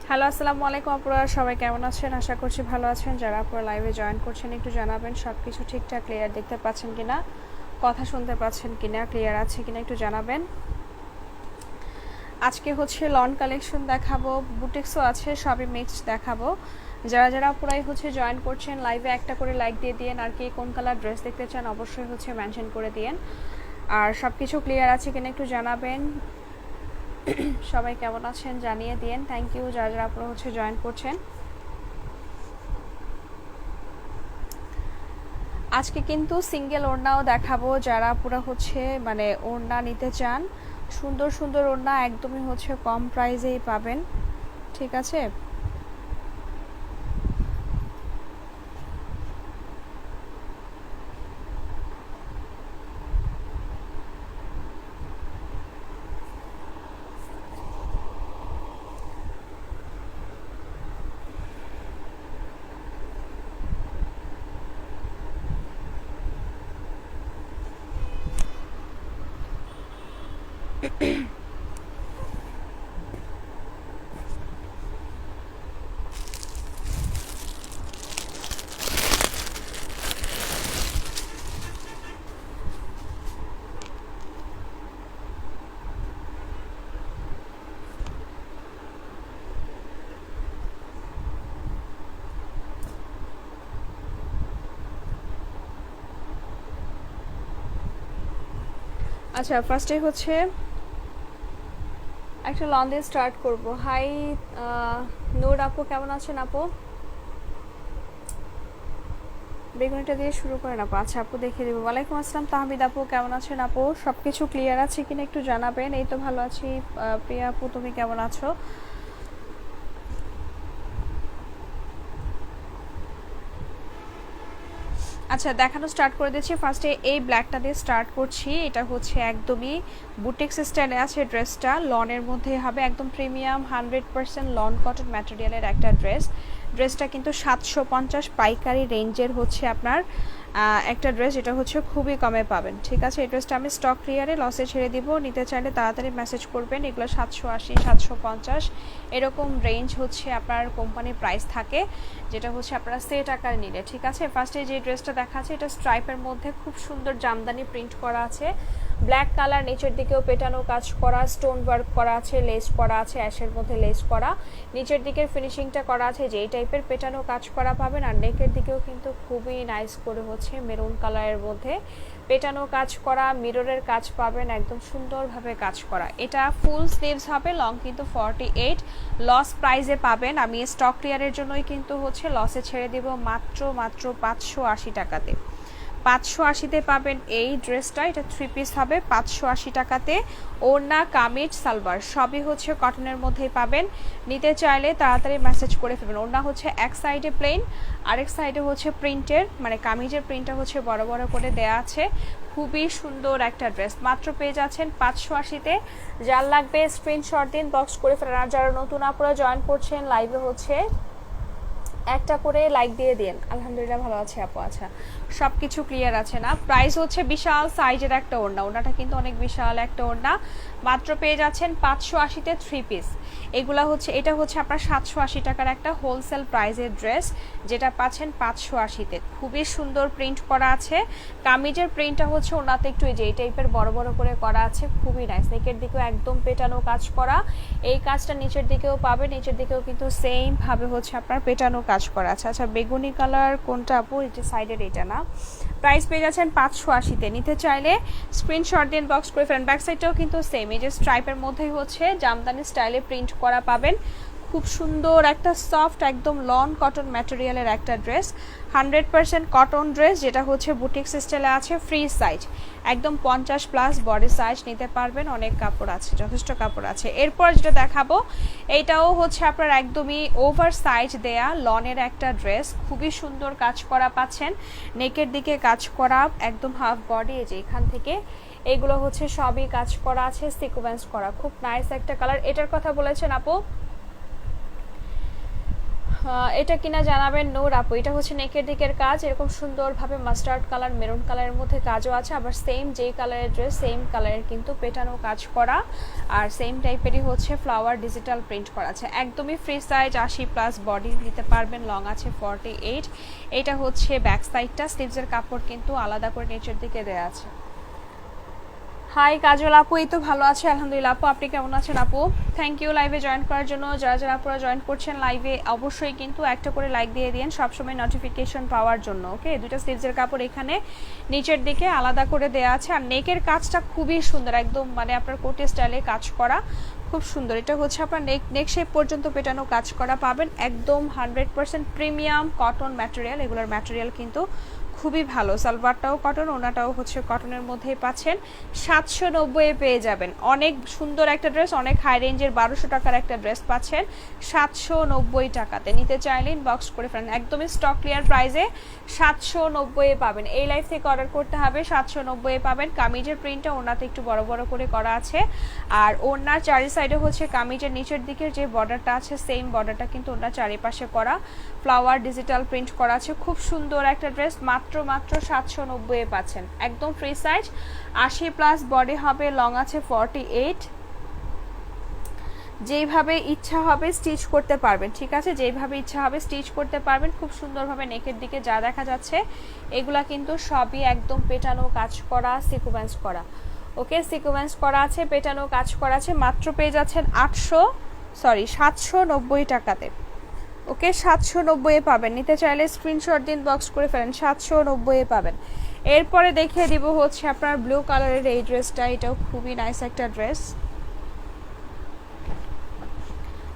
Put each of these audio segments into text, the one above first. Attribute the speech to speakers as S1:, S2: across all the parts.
S1: Hello, আসসালামু আলাইকুম আপুরা, সবাই কেমন আছেন? আশা করছি ভালো আছেন। যারা আপুরা লাইভে জয়েন করছেন একটু জানাবেন সব কিছু ঠিকঠাক ক্লিয়ার দেখতে পাচ্ছেন কিনা, কথা শুনতে পাচ্ছেন কিনা, ক্লিয়ার আছে কিনা একটু জানাবেন। আজকে হচ্ছে লন কালেকশন দেখাবো, বুটিক্সও আছে, সবই মিক্সড দেখাবো। যারা যারা পুরাই হচ্ছে জয়েন করছেন লাইভে একটা করে লাইক দিয়ে দিয়েন, আর কি কোন কালার ড্রেস দেখতে চান অবশ্যই হচ্ছে মেনশন করে দিয়েন। আর সব কিছু ক্লিয়ার আছে কিনা একটু জানাবেন। সবাই কেমন আছেন জানিয়ে দিয়েন। থ্যাংক ইউ যারা যারা আপনারা হচ্ছে জয়েন করছেন। আজকে কিন্তু সিঙ্গেল ওড়নাও দেখাবো, যারা পুরো হচ্ছে মানে ওড়না নিতে চান, সুন্দর সুন্দর ওড়না একদমই হচ্ছে কম প্রাইসেই পাবেন, ঠিক আছে। আচ্ছা, ফার্স্টে হচ্ছে একটা লন দিয়ে স্টার্ট করব। হাই নূর আপু, কেমন আছেন আপু? বেগুনিটা দিয়ে শুরু করেন আপু। আচ্ছা আপু, দেখিয়ে দেবো। ওয়ালাইকুম আসসালাম তাহমিদ আপু, কেমন আছেন আপু? সব কিছু ক্লিয়ার আছে কিনা একটু জানাবেন। এই তো ভালো আছি। প্রিয়া আপু, তুমি কেমন আছো? আচ্ছা, দেখানো স্টার্ট করে দিচ্ছি। ফার্স্টে এই ব্ল্যাকটা দিয়ে স্টার্ট করছি। এটা হচ্ছে একদমই বুটিক্স স্টাইলে আছে ড্রেসটা, লনের মধ্যে হবে, একদম প্রিমিয়াম 100% লন কটন ম্যাটেরিয়ালের একটা ড্রেসটা কিন্তু 750 পাইকারি রেঞ্জের হচ্ছে আপনার একটা ড্রেস, এটা হচ্ছে খুবই কমে পাবেন, ঠিক আছে। এই ড্রেসটা আমি স্টক ক্লিয়ারে লসে ছেড়ে দিব, নিতে চাইলে তাড়াতাড়ি মেসেজ করবেন। এগুলো 780 750 এরকম রেঞ্জ হচ্ছে আপনার কোম্পানি প্রাইস থাকে, যেটা হচ্ছে আপনারা সেট আকারে নিলে, ঠিক আছে। ফার্স্টে যে ড্রেসটা দেখাচ্ছে এটা স্ট্রাইপের মধ্যে খুব সুন্দর জামদানি প্রিন্ট করা আছে, ব্ল্যাক কালার, নিচের দিকেও পেটানো কাজ করা, স্টোন ওয়ার্ক করা আছে, লেস করা আছে, অ্যাশের মধ্যে লেস করা, নিচের দিকের ফিনিশিংটা করা আছে যেই টাইপের পেটানো কাজ করা পাবেন। আর নেকের দিকেও কিন্তু খুবই নাইস করে হচ্ছে মেরুন কালারের মধ্যে পেটানো কাজ করা, মিররের কাজ পাবেন, একদম সুন্দরভাবে কাজ করা। এটা ফুল স্লিভস হবে, লং কিন্তু 48, লস প্রাইসে পাবেন। আমি স্টক ক্লিয়ারের জন্যই কিন্তু হচ্ছে লসে ছেড়ে দেব মাত্র 580 টাকাতে। 580-তে পাবেন এই ড্রেসটা, এটা 3 পিস হবে 580 টাকাতে। ওড়না, কামিজ, সালোয়ার সবই হচ্ছে কটনের মধ্যেই পাবেন। নিতে চাইলে তাড়াতাড়ি মেসেজ করে ফেলবেন। ওড়না হচ্ছে এক সাইডে প্লেন, আরেক সাইডে হচ্ছে প্রিন্টের, মানে কামিজের প্রিন্টটা হচ্ছে বড় বড় করে দেয়া আছে। খুবই সুন্দর একটা ড্রেস, মাত্র পেয়ে যাচ্ছেন 580-তে। যার লাগবে স্ক্রিনশট দিন, বক্স করে ফেলেন। আর যারা নতুন আপনারা জয়েন করছেন লাইভে হচ্ছে একটা করে লাইক দিয়ে দিন। আলহামদুলিল্লাহ ভালো আছে আপু। আচ্ছা, সব কিছু ক্লিয়ার আছে না? প্রাইস হচ্ছে বিশাল সাইজের একটা ওড়না, ওড়নাটা কিন্তু অনেক বিশাল একটা ওড়না, মাত্র পেয়ে যাচ্ছেন 580-তে 3 পিস। এগুলা হচ্ছে, এটা হচ্ছে আপনার 780 টাকার একটা হোলসেল প্রাইজের ড্রেস, যেটা পাচ্ছেন 580-তে। খুবই সুন্দর প্রিন্ট করা আছে, কামিজের প্রিন্টটা হচ্ছে ওনাতে একটু এই যে এই টাইপের বড় বড় করে করা আছে, খুবই নাইস। নেকের দিকেও একদম পেটানো কাজ করা, এই কাজটা নিচের দিকেও পাবে, নিচের দিকেও কিন্তু সেম ভাবে হচ্ছে আপনার পেটানো কাজ করা আছে। আচ্ছা, বেগুনি কালার কোনটা আপু? এটা সাইডের, এটা না। প্রাইস পেয়ে যাচ্ছেন 580-তে। নিতে চাইলে স্ক্রিনশট দিন, বক্স করে ফেলেন। ব্যাক সাইডটাও কিন্তু সেম, এই যে স্ট্রাইপের মধ্যেই হচ্ছে জামদানি স্টাইলে প্রিন্ট করা পাবেন। খুব সুন্দর একটা সফট একদম লন কটন ম্যাটেরিয়ালের একটা ড্রেস, 100% কটন ড্রেস, যেটা হচ্ছে বুটিক স্টাইলে আছে, ফ্রি সাইজ, একদম 50+ বডি সাইজ নিতে পারবেন। অনেক কাপড় আছে, যথেষ্ট কাপড় আছে। এরপর যেটা দেখাবো এইটাও হচ্ছে আপনার একদমই ওভার সাইজ দেয়া লনের একটা ড্রেস, খুবই সুন্দর কাজ করা পাচ্ছেন, নেকের দিকে কাজ করা, একদম হাফ বডি, এই যে এখান থেকে এইগুলো হচ্ছে সবই কাজ করা আছে, সিকোয়েন্স করা, খুব নাইস একটা কালার। এটার কথা বলেছেন আপু? এটা কিনা জানাবেন নূর আপু। এটা হচ্ছে নেকের দিকের কাজ, এরকম সুন্দরভাবে মাস্টার্ড কালার মেরুন কালারের মধ্যে কাজও আছে, আবার সেম যেই কালারের ড্রেস সেম কালারের কিন্তু পেটানো কাজ করা, আর সেম টাইপেরই হচ্ছে ফ্লাওয়ার ডিজিটাল প্রিন্ট করা আছে। একদমই ফ্রি সাইজ, 80+ বডি নিতে পারবেন, লং আছে 48। এটা হচ্ছে ব্যাক সাইডটা, স্লিভসের কাপড় কিন্তু আলাদা করে নিচের দিকে দেওয়া আছে। হাই কাজল আপু, এই তো ভালো আছে আলহামদুলিল্লাহ। আপু আপনি কেমন আছেন আপু? থ্যাংক ইউ লাইভে জয়েন করার জন্য। যারা যারা আপুরা জয়েন করছেন লাইভে অবশ্যই কিন্তু একটা করে লাইক দিয়ে দিন সবসময় নোটিফিকেশন পাওয়ার জন্য। ওকে, দুটো স্লিভসের কাপড় এখানে নিচের দিকে আলাদা করে দেওয়া আছে, আর নেকের কাজটা খুবই সুন্দর, একদম মানে আপনার কোটি স্টাইলে কাজ করা, খুব সুন্দর। এটা হচ্ছে আপনার নেক শেপ পর্যন্ত পেটানো কাজ করা পাবেন, একদম 100% প্রিমিয়াম কটন ম্যাটেরিয়াল। এগুলোর ম্যাটেরিয়াল কিন্তু খুবই ভালো। সালোয়ারটাও কটন, ওনাটাও হচ্ছে কটনের মধ্যেই পাচ্ছেন। 790 পেয়ে যাবেন, অনেক সুন্দর একটা ড্রেস, অনেক হাই রেঞ্জের 1200 টাকার একটা ড্রেস পাচ্ছেন 790 টাকাতে। নিতে চাইলে ইনবক্স করে ফেলেন, একদমই স্টক ক্লিয়ার প্রাইসে 790 পাবেন। এই লাইফ থেকে অর্ডার করতে হবে, 790 পাবেন। কামিজের প্রিন্টটা ওনাতে একটু বড় বড় করে করা আছে, আর ওনার চারি সাইডে হচ্ছে কামিজের নিচের দিকের যে বর্ডারটা আছে সেম বর্ডারটা কিন্তু ওনার চারিপাশে করা, ফ্লাওয়ার ডিজিটাল প্রিন্ট করা আছে। খুব সুন্দর একটা ড্রেস, মাত্র 790 পাচ্ছেন, একদম ফ্রি সাইজ, 80+ বডি হবে, লং আছে 48। যেইভাবে ইচ্ছা হবে স্টিচ করতে পারবেন, ঠিক আছে, যেইভাবে ইচ্ছা হবে স্টিচ করতে পারবেন। খুব সুন্দরভাবে নেকের দিকে যা দেখা যাচ্ছে এগুলা কিন্তু সবই একদম পেটানো কাজ করা, সিকোয়েন্স করা। ওকে, সিকোয়েন্স করা আছে, পেটানো কাজ করা আছে। মাত্র পেয়ে যাচ্ছেন 790 টাকাতে। ওকে, 790 পাবেন। নিতে চাইলে স্ক্রিনশট দিন, বক্স করে ফেলেন, 790 পাবেন। এরপরে দেখিয়ে দিব হচ্ছে আপনার ব্লু কালারের এই ড্রেসটা, এটাও খুবই নাইস একটা ড্রেস।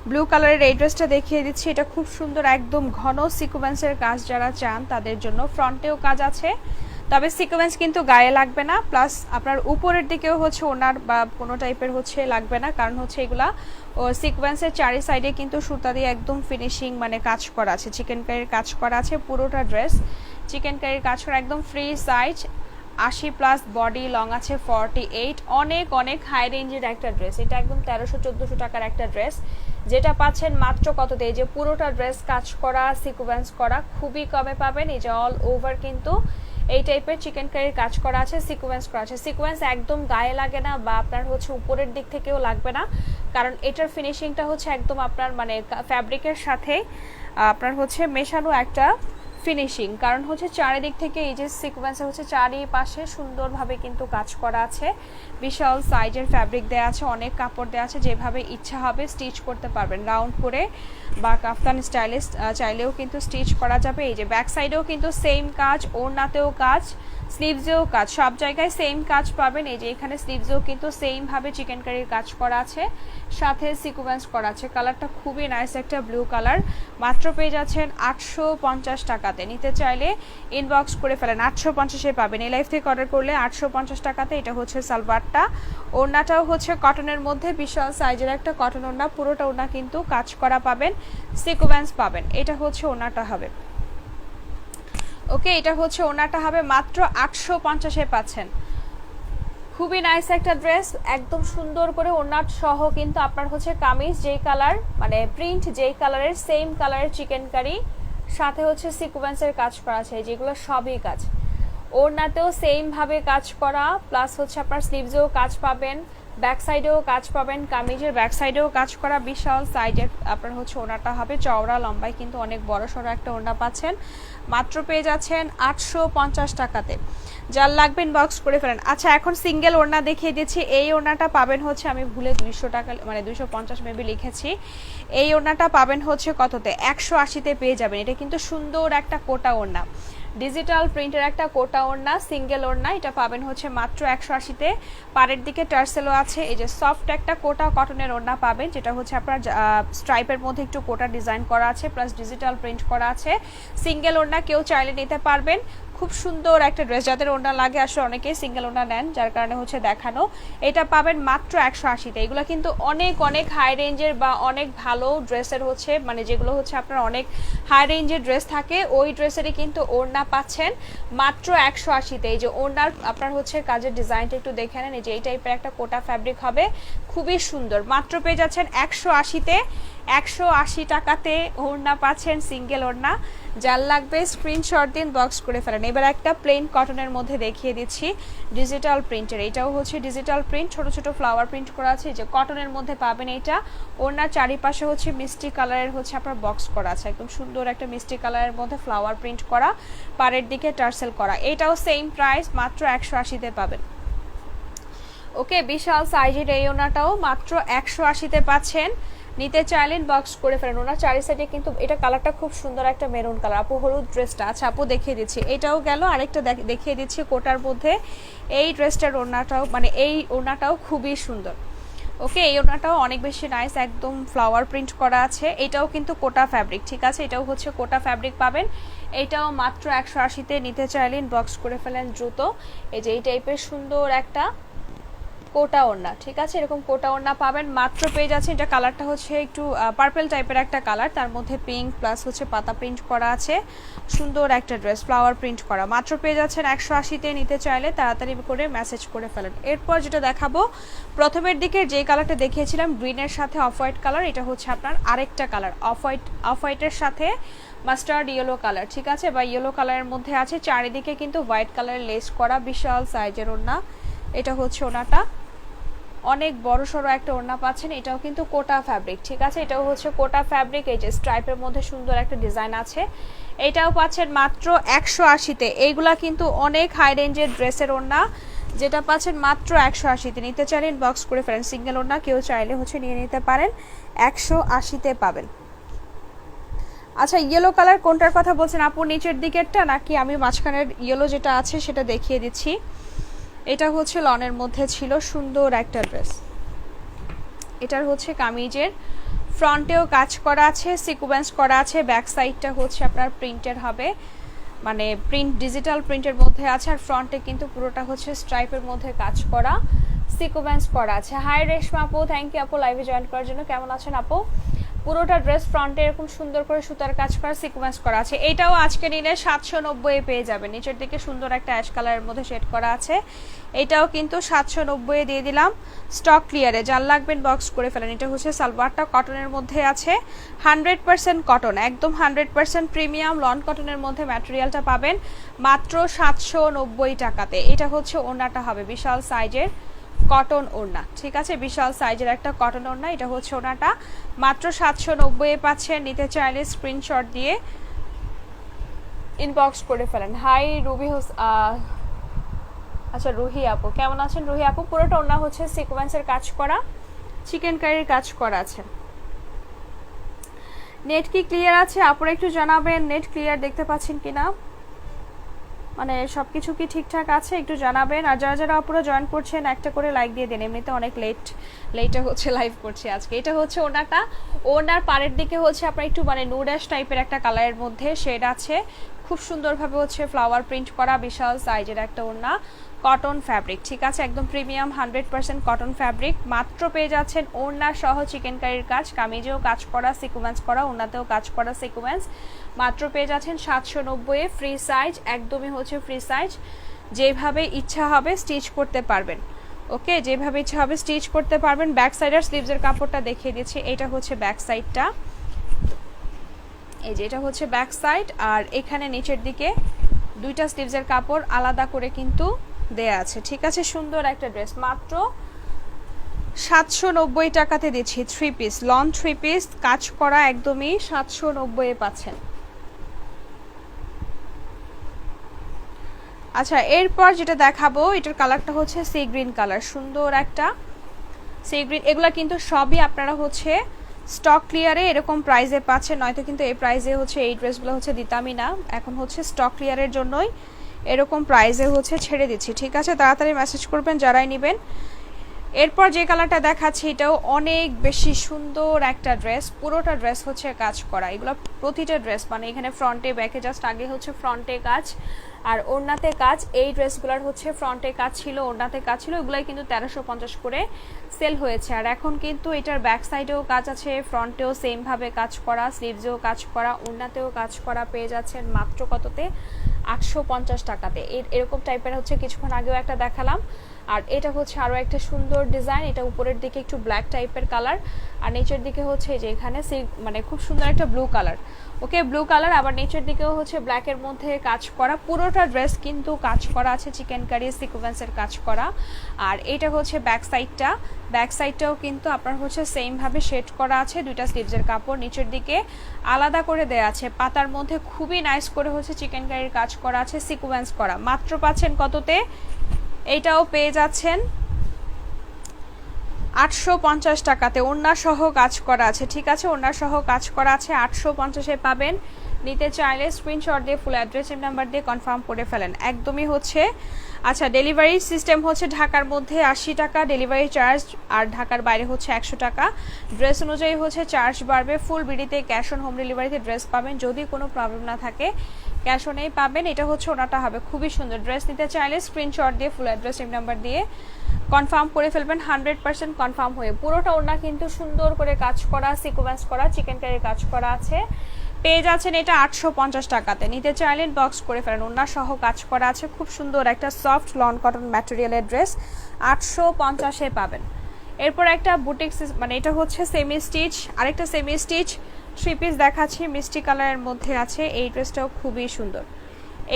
S1: ব্লু কালারের এই ড্রেসটা দেখিয়ে দিচ্ছি, এটা খুব সুন্দর, একদম ঘন সিকোয়েন্সের কাজ যারা চান তাদের জন্য। ফ্রন্টেও কাজ আছে, তবে সিকোয়েন্স কিন্তু গায়ে লাগবে না, প্লাস আপনার উপরের দিকেও হচ্ছে ওনার বা কোনো টাইপের হচ্ছে লাগবে না, কারণ হচ্ছে এগুলা ও সিকোয়েন্সের চারি সাইডে কিন্তু সুতা দিয়ে একদম ফিনিশিং মানে কাজ করা আছে, চিকেন কারির কাজ করা আছে। পুরোটা ড্রেস চিকেন কারির কাজ করা, একদম ফ্রি সাইজ, 80+ বডি, লং আছে 48। অনেক অনেক হাই রেঞ্জের একটা ড্রেস, এটা একদম 1300-1400 টাকার একটা ড্রেস, যেটা পাচ্ছেন মাত্র কততে? এই যে পুরোটা ড্রেস কাজ করা, সিকোয়েন্স করা, খুবই কমে পাবেন। এই যে অল ওভার কিন্তু এই টাইপের চিকেন কারির কাজ করা আছে, সিকোয়েন্স করা আছে। সিকোয়েন্স একদম গায়ে লাগে না, বা আপনার হচ্ছে উপরের দিক থেকেও লাগবে না, কারণ এটার ফিনিশিংটা হচ্ছে একদম আপনার মানে ফ্যাব্রিকের সাথে আপনার হচ্ছে মেশানো একটা ফিনিশিং, কারণ হচ্ছে চারিদিক থেকে এই যে সিকোয়েন্সে হচ্ছে চারিপাশে সুন্দরভাবে কিন্তু কাজ করা আছে। বিশাল সাইজের ফ্যাব্রিক দেওয়া আছে, অনেক কাপড় দেওয়া আছে, যেভাবে ইচ্ছা হবে স্টিচ করতে পারবেন, রাউন্ড করে বা কাফতান স্টাইলে চাইলেও কিন্তু স্টিচ করা যাবে। এই যে ব্যাক সাইডেও কিন্তু সেম কাজ, ওড়নাতেও কাজ, স্লিভসেও কাজ, সব জায়গায় সেম কাজ পাবেন। এই যে এখানে স্লিভসেও কিন্তু সেম ভাবে চিকেন কারির কাজ করা আছে, সাথে সিকোয়েন্স করা আছে। কালারটা খুবই নাইস একটা ব্লু কালার। মাত্র পেয়ে যাচ্ছেন 850 টাকাতে। নিতে চাইলে ইনবক্স করে ফেলেন, 850-এ পাবেন। এই লাইফ থেকে অর্ডার করলে 850 টাকাতে। এটা হচ্ছে সালোয়ারটা, ওড়নাটাও হচ্ছে কটনের মধ্যে, বিশাল সাইজের একটা কটন ওড়না, পুরোটা ওড়না কিন্তু কাজ করা পাবেন, সিকোয়েন্স পাবেন। এটা হচ্ছে ওড়নাটা হবে। ওকে, এটা হচ্ছে ওড়নাটা হবে, মাত্র 850-এ পাচ্ছেন। খুবই নাইস একটা ড্রেস, একদম সুন্দর করে ওড়না সহ কিন্তু আপনার হচ্ছে কামিজ যেই কালার মানে প্রিন্ট যেই কালারের সেম কালারের চিকেন কারি, সাথে হচ্ছে সিকোয়েন্সের কাজ করা আছে, যেগুলো সবই কাজ। ওড়নাতেও সেম ভাবে কাজ করা, প্লাস হচ্ছে আপনার স্লিভসেও কাজ পাবেন, ব্যাক সাইডেও কাজ পাবেন, কামিজের ব্যাক সাইডেও কাজ করা। বিশাল সাইজের আপনার হচ্ছে ওড়নাটা হবে, চওড়া লম্বায় কিন্তু অনেক বড় সড়ো একটা ওড়না পাচ্ছেন। মাত্র পেয়ে যাচ্ছেন 850 টাকাতে। যার লাগবে ইনবক্স করে ফেলেন। আচ্ছা, এখন সিঙ্গেল ওড়না দেখিয়ে দিচ্ছি। এই ওড়নাটা পাবেন হচ্ছে, আমি ভুলে 200 টাকা মানে 250 মেবি লিখেছি। এই ওড়নাটা পাবেন হচ্ছে কততে? 180-তে পেয়ে যাবেন। এটা কিন্তু সুন্দর একটা কোটা ওড়না, ডিজিটাল প্রিন্টের একটা কোটা ওড়না, সিঙ্গেল ওড়না। এটা পাবেন হচ্ছে মাত্র 180-তে। পাড়ের দিকে টার্সেলও আছে। এই যে সফট একটা কোটা কটনের ওড়না পাবেন, যেটা হচ্ছে আপনার স্ট্রাইপের মধ্যে একটু কোটা ডিজাইন করা আছে, প্লাস ডিজিটাল প্রিন্ট করা আছে। সিঙ্গেল ওড়না কেউ চাইলে নিতে পারবেন। খুব সুন্দর একটা ড্রেস, যাদের ওড়না লাগে আসলে অনেকেই সিঙ্গেল ওড়না নেন, যার কারণে হচ্ছে দেখানো। এটা পাবেন মাত্র 180-তে। এগুলো কিন্তু অনেক অনেক হাই রেঞ্জের বা অনেক ভালো ড্রেসের হচ্ছে মানে যেগুলো হচ্ছে আপনার অনেক হাই রেঞ্জের ড্রেস থাকে, ওই ড্রেসেরই কিন্তু ওড়না পাচ্ছেন মাত্র 180-তে। এই যে ওড়নার আপনার হচ্ছে কাজের ডিজাইনটা একটু দেখে নেন, এই যে এই টাইপের একটা কোটা ফ্যাব্রিক হবে, খুবই সুন্দর। মাত্র পেয়ে যাচ্ছেন 180-তে। 180 টাকাতে ওড়না পাচ্ছেন, সিঙ্গেল ওড়না। যার লাগবে স্ক্রিনশট দিন, বক্স করে ফেলেন। এবার একটা প্লেন কটনের মধ্যে দেখিয়ে দিচ্ছি, ডিজিটাল প্রিন্টের। এটাও হচ্ছে ডিজিটাল প্রিন্ট, ছোট ছোট ফ্লাওয়ার প্রিন্ট করা আছে, যে কটনের মধ্যে পাবেন। এটা ওড়নার চারিপাশে হচ্ছে মিষ্টি কালারের হচ্ছে আপনার বক্স করা আছে, একদম সুন্দর একটা মিষ্টি কালারের মধ্যে ফ্লাওয়ার প্রিন্ট করা, পাড়ের দিকে টার্সেল করা। এটাও সেম প্রাইস, মাত্র 180-তে পাবেন। ওকে, বিশাল সাইজের এই ওড়নাটাও মাত্র 180-তে পাচ্ছেন। নিতে চাইলেন বক্স করে ফেলেন। ওনার চারি সাইডে কিন্তু এটা কালারটা খুব সুন্দর, একটা মেরুন কালার। আপু হলুদ ড্রেসটা, আচ্ছা আপু দেখিয়ে দিচ্ছি, এটাও গেল। আরেকটা দেখিয়ে দিচ্ছি কোটার মধ্যে। এই ড্রেসটার ওড়নাটাও, মানে এই ওড়নাটাও খুবই সুন্দর। ওকে, এই ওড়নাটাও অনেক বেশি নাইস, একদম ফ্লাওয়ার প্রিন্ট করা আছে। এটাও কিন্তু কোটা ফ্যাব্রিক, ঠিক আছে, এটাও হচ্ছে কোটা ফ্যাব্রিক পাবেন। এটাও মাত্র 180-তে। নিতে চাইলেন বক্স করে ফেলেন দ্রুত। এই যে এই টাইপের সুন্দর একটা কোটা ওড়না, ঠিক আছে, এরকম কোটা ওড়না পাবেন। মাত্র পেয়ে যাচ্ছে, এটা কালারটা হচ্ছে একটু পার্পল টাইপের একটা কালার, তার মধ্যে পিঙ্ক প্লাস হচ্ছে পাতা প্রিন্ট করা আছে। সুন্দর একটা ড্রেস, ফ্লাওয়ার প্রিন্ট করা। মাত্র পেয়ে যাচ্ছেন 180-তে। নিতে চাইলে তাড়াতাড়ি করে মেসেজ করে ফেলেন। এরপর যেটা দেখাবো, প্রথমের দিকে যে কালারটা দেখিয়েছিলাম গ্রিনের সাথে অফ হোয়াইট কালার, এটা হচ্ছে আপনার আরেকটা কালার, অফ হোয়াইটের সাথে মাস্টার্ড ইয়েলো কালার, ঠিক আছে, বা ইয়েলো কালারের মধ্যে আছে। চারিদিকে কিন্তু হোয়াইট কালারের লেস করা, বিশাল সাইজের ওড়না। এটা হচ্ছে ওড়নাটা, অনেক বড় সড়ো একটা ওড়না পাচ্ছেন। এটাও কিন্তু কোটা ফ্যাব্রিক, ঠিক আছে, এটাও হচ্ছে কোটা ফ্যাব্রিক। এই যে স্ট্রাইপের মধ্যে সুন্দর একটা ডিজাইন আছে। এটাও পাচ্ছেন মাত্র 180-তে। এইগুলা কিন্তু অনেক হাই রেঞ্জের ড্রেসের ওড়না, যেটা পাচ্ছেন মাত্র 180-তে। নিতে চাইলেন বক্স করে ফেলেন। সিঙ্গেল ওড়না কেউ চাইলে হচ্ছে নিয়ে নিতে পারেন, 180-তে পাবেন। আচ্ছা, ইয়েলো কালার কোনটার কথা বলছেন আপু, নিচের দিকেরটা নাকি আমি মাঝখানের ইয়েলো যেটা আছে সেটা দেখিয়ে দিচ্ছি? এটা হচ্ছে লনের মধ্যে ছিল, সুন্দর একটা ড্রেস। এটার হচ্ছে কামিজের ফ্রন্টেও কাজ করা আছে, সিকোয়েন্স করা আছে। ব্যাক সাইডটা হচ্ছে আপনার প্রিন্টের হবে, মানে প্রিন্ট ডিজিটাল প্রিন্টের মধ্যে আছে। আর ফ্রন্টে কিন্তু পুরোটা হচ্ছে স্ট্রাইপের মধ্যে কাজ করা, সিকোয়েন্স করা আছে। হাই রেশমা আপু, থ্যাংক ইউ আপু লাইভে জয়েন করার জন্য। কেমন আছেন আপু? পুরোটা ড্রেস ফ্রন্টে এরকম সুন্দর করে সুতার কাজ করা, সিকোয়েন্স করা আছে। এটাও আজকে নিলে 790-এ পেয়ে যাবেন। নিচের দিকে সুন্দর একটা অ্যাশ কালারের মধ্যে শেড করা আছে। এটাও কিন্তু 790-এ দিয়ে দিলাম, স্টক ক্লিয়ারে। যার লাগবেন বক্স করে ফেলেন। এটা হচ্ছে সালোয়ারটা কটনের মধ্যে আছে, 100% কটন, একদম 100% প্রিমিয়াম লন কটনের মধ্যে ম্যাটেরিয়ালটা পাবেন মাত্র 790 টাকাতে। এটা হচ্ছে ওড়নাটা হবে বিশাল সাইজের কটন ওড়না, ঠিক আছে, বিশাল সাইজের একটা কটন ওড়না। এটা হচ্ছে ওড়নাটা, মাত্র 790-এ পাচ্ছেন। নিতে চাইলে স্ক্রিনশট দিয়ে ইনবক্স করে ফেলেন। হাই রুবি আচ্ছা রুহি আপু, কেমন আছেন রুহি আপু? পুরোটা ওড়না হচ্ছে সিকোয়েন্সের কাজ করা, চিকেন কারির কাজ করা আছে। নেট কি ক্লিয়ার আছে আপুরা একটু জানাবেন, নেট ক্লিয়ার দেখতে পাচ্ছেন কিনা, মানে সবকিছু কি ঠিকঠাক আছে একটু জানাবেন। আর যারা যারা আপুরা জয়েন করছেন একটা করে লাইক দিয়ে দেন, এমনিতে অনেক লেটে হচ্ছে লাইভ করছি আজকে। এটা হচ্ছে ওড়নাটা, ওড়নার পাড়ের দিকে হচ্ছে আপনার একটু মানে নুডাস টাইপের একটা কালারের মধ্যে শেড আছে, খুব সুন্দরভাবে হচ্ছে ফ্লাওয়ার প্রিন্ট করা, বিশাল সাইজের একটা ওড়না, কটন ফ্যাব্রিক, ঠিক আছে, একদম প্রিমিয়াম 100% কটন ফ্যাব্রিক। মাত্র পেয়ে যাচ্ছেন ওড়না সহ চিকেন কারির কাজ, কামিজেও কাজ করা, সিকোয়েন্স করা, ওড়নাতেও কাজ করা সিকোয়েন্স। মাত্র পেয়ে যাচ্ছেন 790-এ, ফ্রি সাইজ, একদমই হচ্ছে ফ্রি সাইজ। যেভাবে ইচ্ছা হবে স্টিচ করতে পারবেন। ওকে, যেভাবে ইচ্ছা হবে স্টিচ করতে পারবেন। ব্যাক সাইড আর স্লিভসের কাপড়টা দেখিয়ে দিচ্ছি। এটা হচ্ছে ব্যাক সাইডটা, এই যে এটা হচ্ছে ব্যাক সাইড। আর এখানে নিচের দিকে দুইটা স্লিভসের কাপড় আলাদা করে কিন্তু দেয়া আছে, ঠিক আছে, সুন্দর একটা ড্রেস। মাত্র 790 টাকাতে দিচ্ছি। 3 পিস লং 3 পিস কাজ করা, একদমই 790-এ পাচ্ছেন। আচ্ছা, এরপর যেটা দেখাবো এটার কালারটা হচ্ছে সি গ্রিন কালার, সুন্দর একটা সি গ্রিন। এগুলা কিন্তু সবই আপনারা হচ্ছে স্টক ক্লিয়ারে এরকম প্রাইসে পাচ্ছেন, নয়তো কিন্তু এই প্রাইসে হচ্ছে এই ড্রেসগুলো হচ্ছে দিতামই না। এখন হচ্ছে স্টক ক্লিয়ারের জন্যই এরকম প্রাইসে হচ্ছে ছেড়ে দিচ্ছি, ঠিক আছে, তাড়াতাড়ি মেসেজ করবেন যারাই নেবেন। এরপর যে কালারটা দেখাচ্ছি এটাও অনেক বেশি সুন্দর একটা ড্রেস, পুরোটা ড্রেস হচ্ছে কাজ করা। এগুলো প্রতিটা ড্রেস মানে এখানে ফ্রন্টে ব্যাকে, জাস্ট আগে হচ্ছে ফ্রন্টে কাজ আর ওড়নাতে কাজ। এই ড্রেসগুলোর হচ্ছে ফ্রন্টে কাজ ছিল, ওড়নাতে কাজ ছিল, এগুলাই কিন্তু 1350 করে সেল হয়েছে। আর এখন কিন্তু এটার ব্যাক সাইডেও কাজ আছে, ফ্রন্টেও সেম ভাবে কাজ করা, স্লিভসেও কাজ করা, ওড়নাতেও কাজ করা পেয়ে যাচ্ছেন মাত্র কততে, 850 টাকাতে। এরকম টাইপের হচ্ছে কিছুক্ষণ আগেও একটা দেখালাম, আর এটা হচ্ছে আরও একটা সুন্দর ডিজাইন, এটা উপরের দিকে একটু ব্ল্যাক টাইপের কালার আর নিচের দিকে হচ্ছে যে এখানে মানে খুব সুন্দর একটা ব্লু কালার, ওকে ব্লু কালার, আবার নিচের দিকেও হচ্ছে ব্ল্যাকের মধ্যে কাজ করা, পুরোটা ড্রেস কিন্তু কাজ করা আছে চিকেন কারি সিকোয়েন্সের কাজ করা। আর এটা হচ্ছে ব্যাক সাইডটাও কিন্তু আপনার হচ্ছে সেমভাবে শেড করা আছে, দুইটা স্লিভসের কাপড় নিচের দিকে আলাদা করে দেওয়া আছে, পাতার মধ্যে খুবই নাইস করে হচ্ছে চিকেন কারির কাজ করা আছে, সিকোয়েন্স করা। মাত্র পাচ্ছেন কততে? এইটাও পেয়ে যাচ্ছেন 850 টাকাতে, ওড়না সহ কাজ করা আছে, ঠিক আছে, ওড়না সহ কাজ করা আছে, 850-এ পাবেন। নিতে চাইলে স্ক্রিনশট দিয়ে ফুল অ্যাড্রেস নাম্বার দিয়ে কনফার্ম করে ফেলেন। একদমই হচ্ছে আচ্ছা, ডেলিভারি সিস্টেম হচ্ছে ঢাকার মধ্যে 80 টাকা ডেলিভারি চার্জ, আর ঢাকার বাইরে হচ্ছে 100 টাকা। ড্রেস অনুযায়ী হচ্ছে চার্জ বাড়বে। ফুল বিডিতে ক্যাশ অন হোম ডেলিভারিতে ড্রেস পাবেন, যদি কোনো প্রবলেম না থাকে ক্যাশ অনেই পাবেন। এটা হচ্ছে ওনাটা হবে খুবই সুন্দর। ড্রেস নিতে চাইলে স্ক্রিনশট দিয়ে ফুল অ্যাড্রেস নাম্বার দিয়ে কনফার্ম করে ফেলবেন, 100% কনফার্ম হয়ে। পুরোটা ওনা কিন্তু সুন্দর করে কাজ করা, সিকোয়েন্স করা, চিকেন কারির কাজ করা আছে। পেয়ে যাচ্ছেন এটা 850 টাকাতে। নিতে চাইলে বক্স করে ফেলেন, ওনা সহ কাজ করা আছে, খুব সুন্দর একটা সফট লন কটন ম্যাটেরিয়ালের ড্রেস 850-এ পাবেন। এরপর একটা বুটিক, মানে এটা হচ্ছে সেমি স্টিচ, আরেকটা সেমি স্টিচ 3 পিস দেখাচ্ছি, মিষ্টি কালারের মধ্যে আছে। এই ড্রেসটাও খুবই সুন্দর,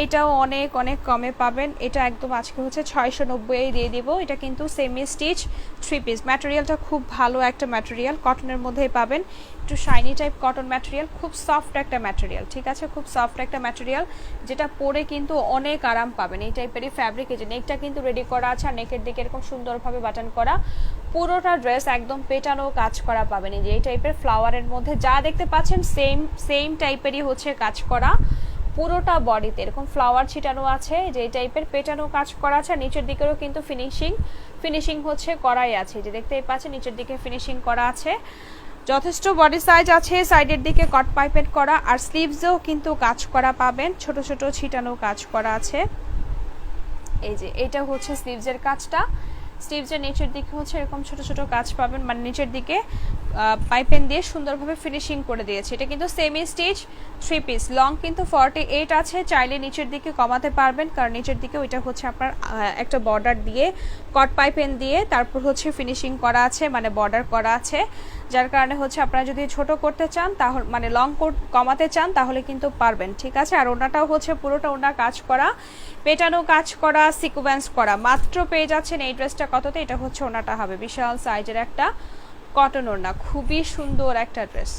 S1: এইটাও অনেক অনেক কমে পাবেন। এটা একদম আজকে হচ্ছে 690-এই দিয়ে দিব। এটা কিন্তু সেমি স্টিচ 3 পিস, ম্যাটেরিয়ালটা খুব ভালো একটা ম্যাটেরিয়াল, কটনের মধ্যেই পাবেন, একটু শাইনি টাইপ কটন ম্যাটেরিয়াল, খুব সফট একটা ম্যাটেরিয়াল, ঠিক আছে, খুব সফট একটা ম্যাটেরিয়াল, যেটা পরে কিন্তু অনেক আরাম পাবেন। এই টাইপেরই ফ্যাব্রিক, এই যে নেকটা কিন্তু রেডি করা আছে, আর নেকের দিকে এরকম সুন্দরভাবে বাটন করা, পুরোটা ড্রেস একদম পেটানো কাজ করা পাবেন। এই যে এই টাইপের ফ্লাওয়ারের মধ্যে যা দেখতে পাচ্ছেন সেম টাইপেরই হচ্ছে কাজ করা, পুরোটা বডিতে এরকম ফ্লাওয়ার ছিটানো আছে, যে এই টাইপের পেটানো কাজ করা আছে। নিচের দিকেও কিন্তু ফিনিশিং হচ্ছে করাই আছে, যে দেখতেই পাচ্ছেন নিচের দিকে ফিনিশিং করা আছে, যথেষ্ট বডি সাইজ আছে, সাইডের দিকে কট পাইপেট করা, আর স্লিভসেও কিন্তু কাজ করা পাবেন, ছোট ছোট ছিটানো কাজ করা আছে। এই যে এটা হচ্ছে স্লিভসের কাজটা, স্লিভসের নিচের দিকে হচ্ছে এরকম ছোট ছোট কাজ পাবেন, মানে নিচের দিকে পাইপেন দিয়ে সুন্দরভাবে ফিনিশিং করে দিয়েছে। এটা কিন্তু সেমি স্টিচ 3 পিস, লং কিন্তু 48 আছে, চাইলে নিচের দিকে কমাতে পারবেন, কারণ নিচের দিকে ওইটা হচ্ছে আপনার একটা বর্ডার দিয়ে কট পাইপেন দিয়ে তারপর হচ্ছে ফিনিশিং করা আছে, মানে বর্ডার করা আছে, যার কারণে হচ্ছে আপনারা যদি ছোট করতে চান তাহলে, মানে লং কমাতে চান তাহলে কিন্তু পারবেন, ঠিক আছে। আর ওনাটাও হচ্ছে পুরোটা ওনা কাজ করা, পেটানো কাজ করা, সিকোয়েন্স করা। মাত্র পেয়ে যাচ্ছেন এই ড্রেসটা কততে? এটা হচ্ছে ওনাটা হবে বিশাল সাইজের একটা কটন ওড়না, খুবই সুন্দর একটা ড্রেস,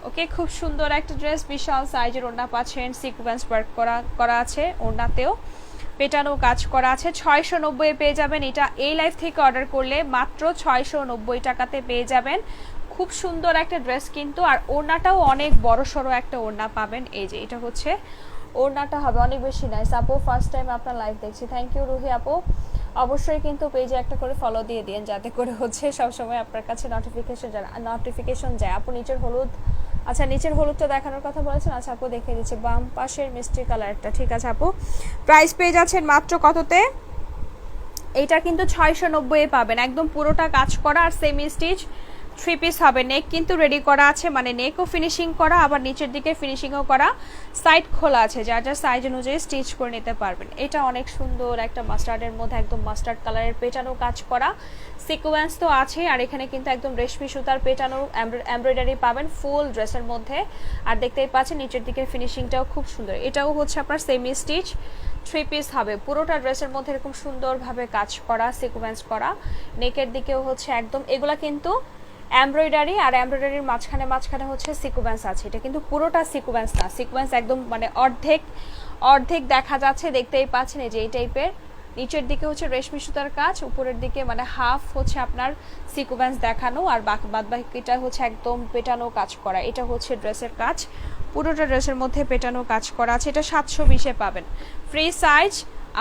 S1: ওকে, খুব সুন্দর একটা ড্রেস, বিশাল সাইজের ওড়না পাচ্ছেন, সিকোয়েন্স ওয়ার্ক করা আছে, ওড়নাতেও পেটানো কাজ করা আছে। 690-এ পেয়ে যাবেন। এটা এই লাইভ থেকে অর্ডার করলে মাত্র 690 টাকাতে পেয়ে যাবেন। খুব সুন্দর একটা ড্রেস কিন্তু, আর ওড়নাটাও অনেক বড় সড়ো একটা ওড়না পাবেন। এই যে এটা হচ্ছে ওড়নাটা হবে অনেক বেশি নাইস। আপু ফার্স্ট টাইম আপনার লাইভ দেখছি, থ্যাংক ইউ রুহি আপু। অবশ্যই কিন্তু পেজে একটা করে ফলো দিয়ে দিন, যাতে করে হচ্ছে সবসময় আপনার কাছে নোটিফিকেশন যায়। আপু নিচের হলুদ, আচ্ছা নিচের হলুদটা দেখানোর কথা বলেছেন, আচ্ছা আপু দেখে দিচ্ছে, বাম পাশের মিষ্টি কালারটা, ঠিক আছে আপু। প্রাইস পেয়ে যাচ্ছেন মাত্র কততে? এইটা কিন্তু 690-এ পাবেন, একদম পুরোটা কাজ করা, আর সেমি স্টিচ 3 পিস হবে। নেক কিন্তু রেডি করা আছে, মানে নেকও ফিনিশিং করা, আবার নিচের দিকে ফিনিশিংও করা, সাইড খোলা আছে, যার যার সাইজ অনুযায়ী স্টিচ করে নিতে পারবেন। এটা অনেক সুন্দর একটা মাস্টার্ডের মধ্যে একদম মাস্টার্ড কালারের পেটানো কাজ করা, সিকোয়েন্স তো আছে, আর এখানে কিন্তু একদম রেশমি সুতার পেটানো এমব্রয়ডারি পাবেন ফুল ড্রেসের মধ্যে। আর দেখতেই পাচ্ছেন নিচের দিকের ফিনিশিংটাও খুব সুন্দর। এটাও হচ্ছে আপনার সেমি স্টিচ 3 পিস হবে, পুরোটা ড্রেসের মধ্যে এরকম সুন্দরভাবে কাজ করা, সিকোয়েন্স করা, নেকের দিকেও হচ্ছে একদম, এগুলা কিন্তু এমব্রয়ডারি, আর এমব্রয়ডারির মাঝখানে হচ্ছে সিকোয়েন্স আছে। এটা কিন্তু পুরোটা সিকোয়েন্স না, সিকোয়েন্স একদম মানে অর্ধেক দেখা যাচ্ছে, দেখতেই পাচ্ছেন। এই যে এই টাইপের নিচের দিকে হচ্ছে রেশমি সুতার কাজ, উপরের দিকে মানে হাফ হচ্ছে আপনার সিকোয়েন্স দেখানো, আর বাদ বাকিটা হচ্ছে একদম পেটানো কাজ করা। এটা হচ্ছে ড্রেসের কাজ, পুরোটা ড্রেসের মধ্যে পেটানো কাজ করা আছে। এটা 720-এ পাবেন, ফ্রি সাইজ।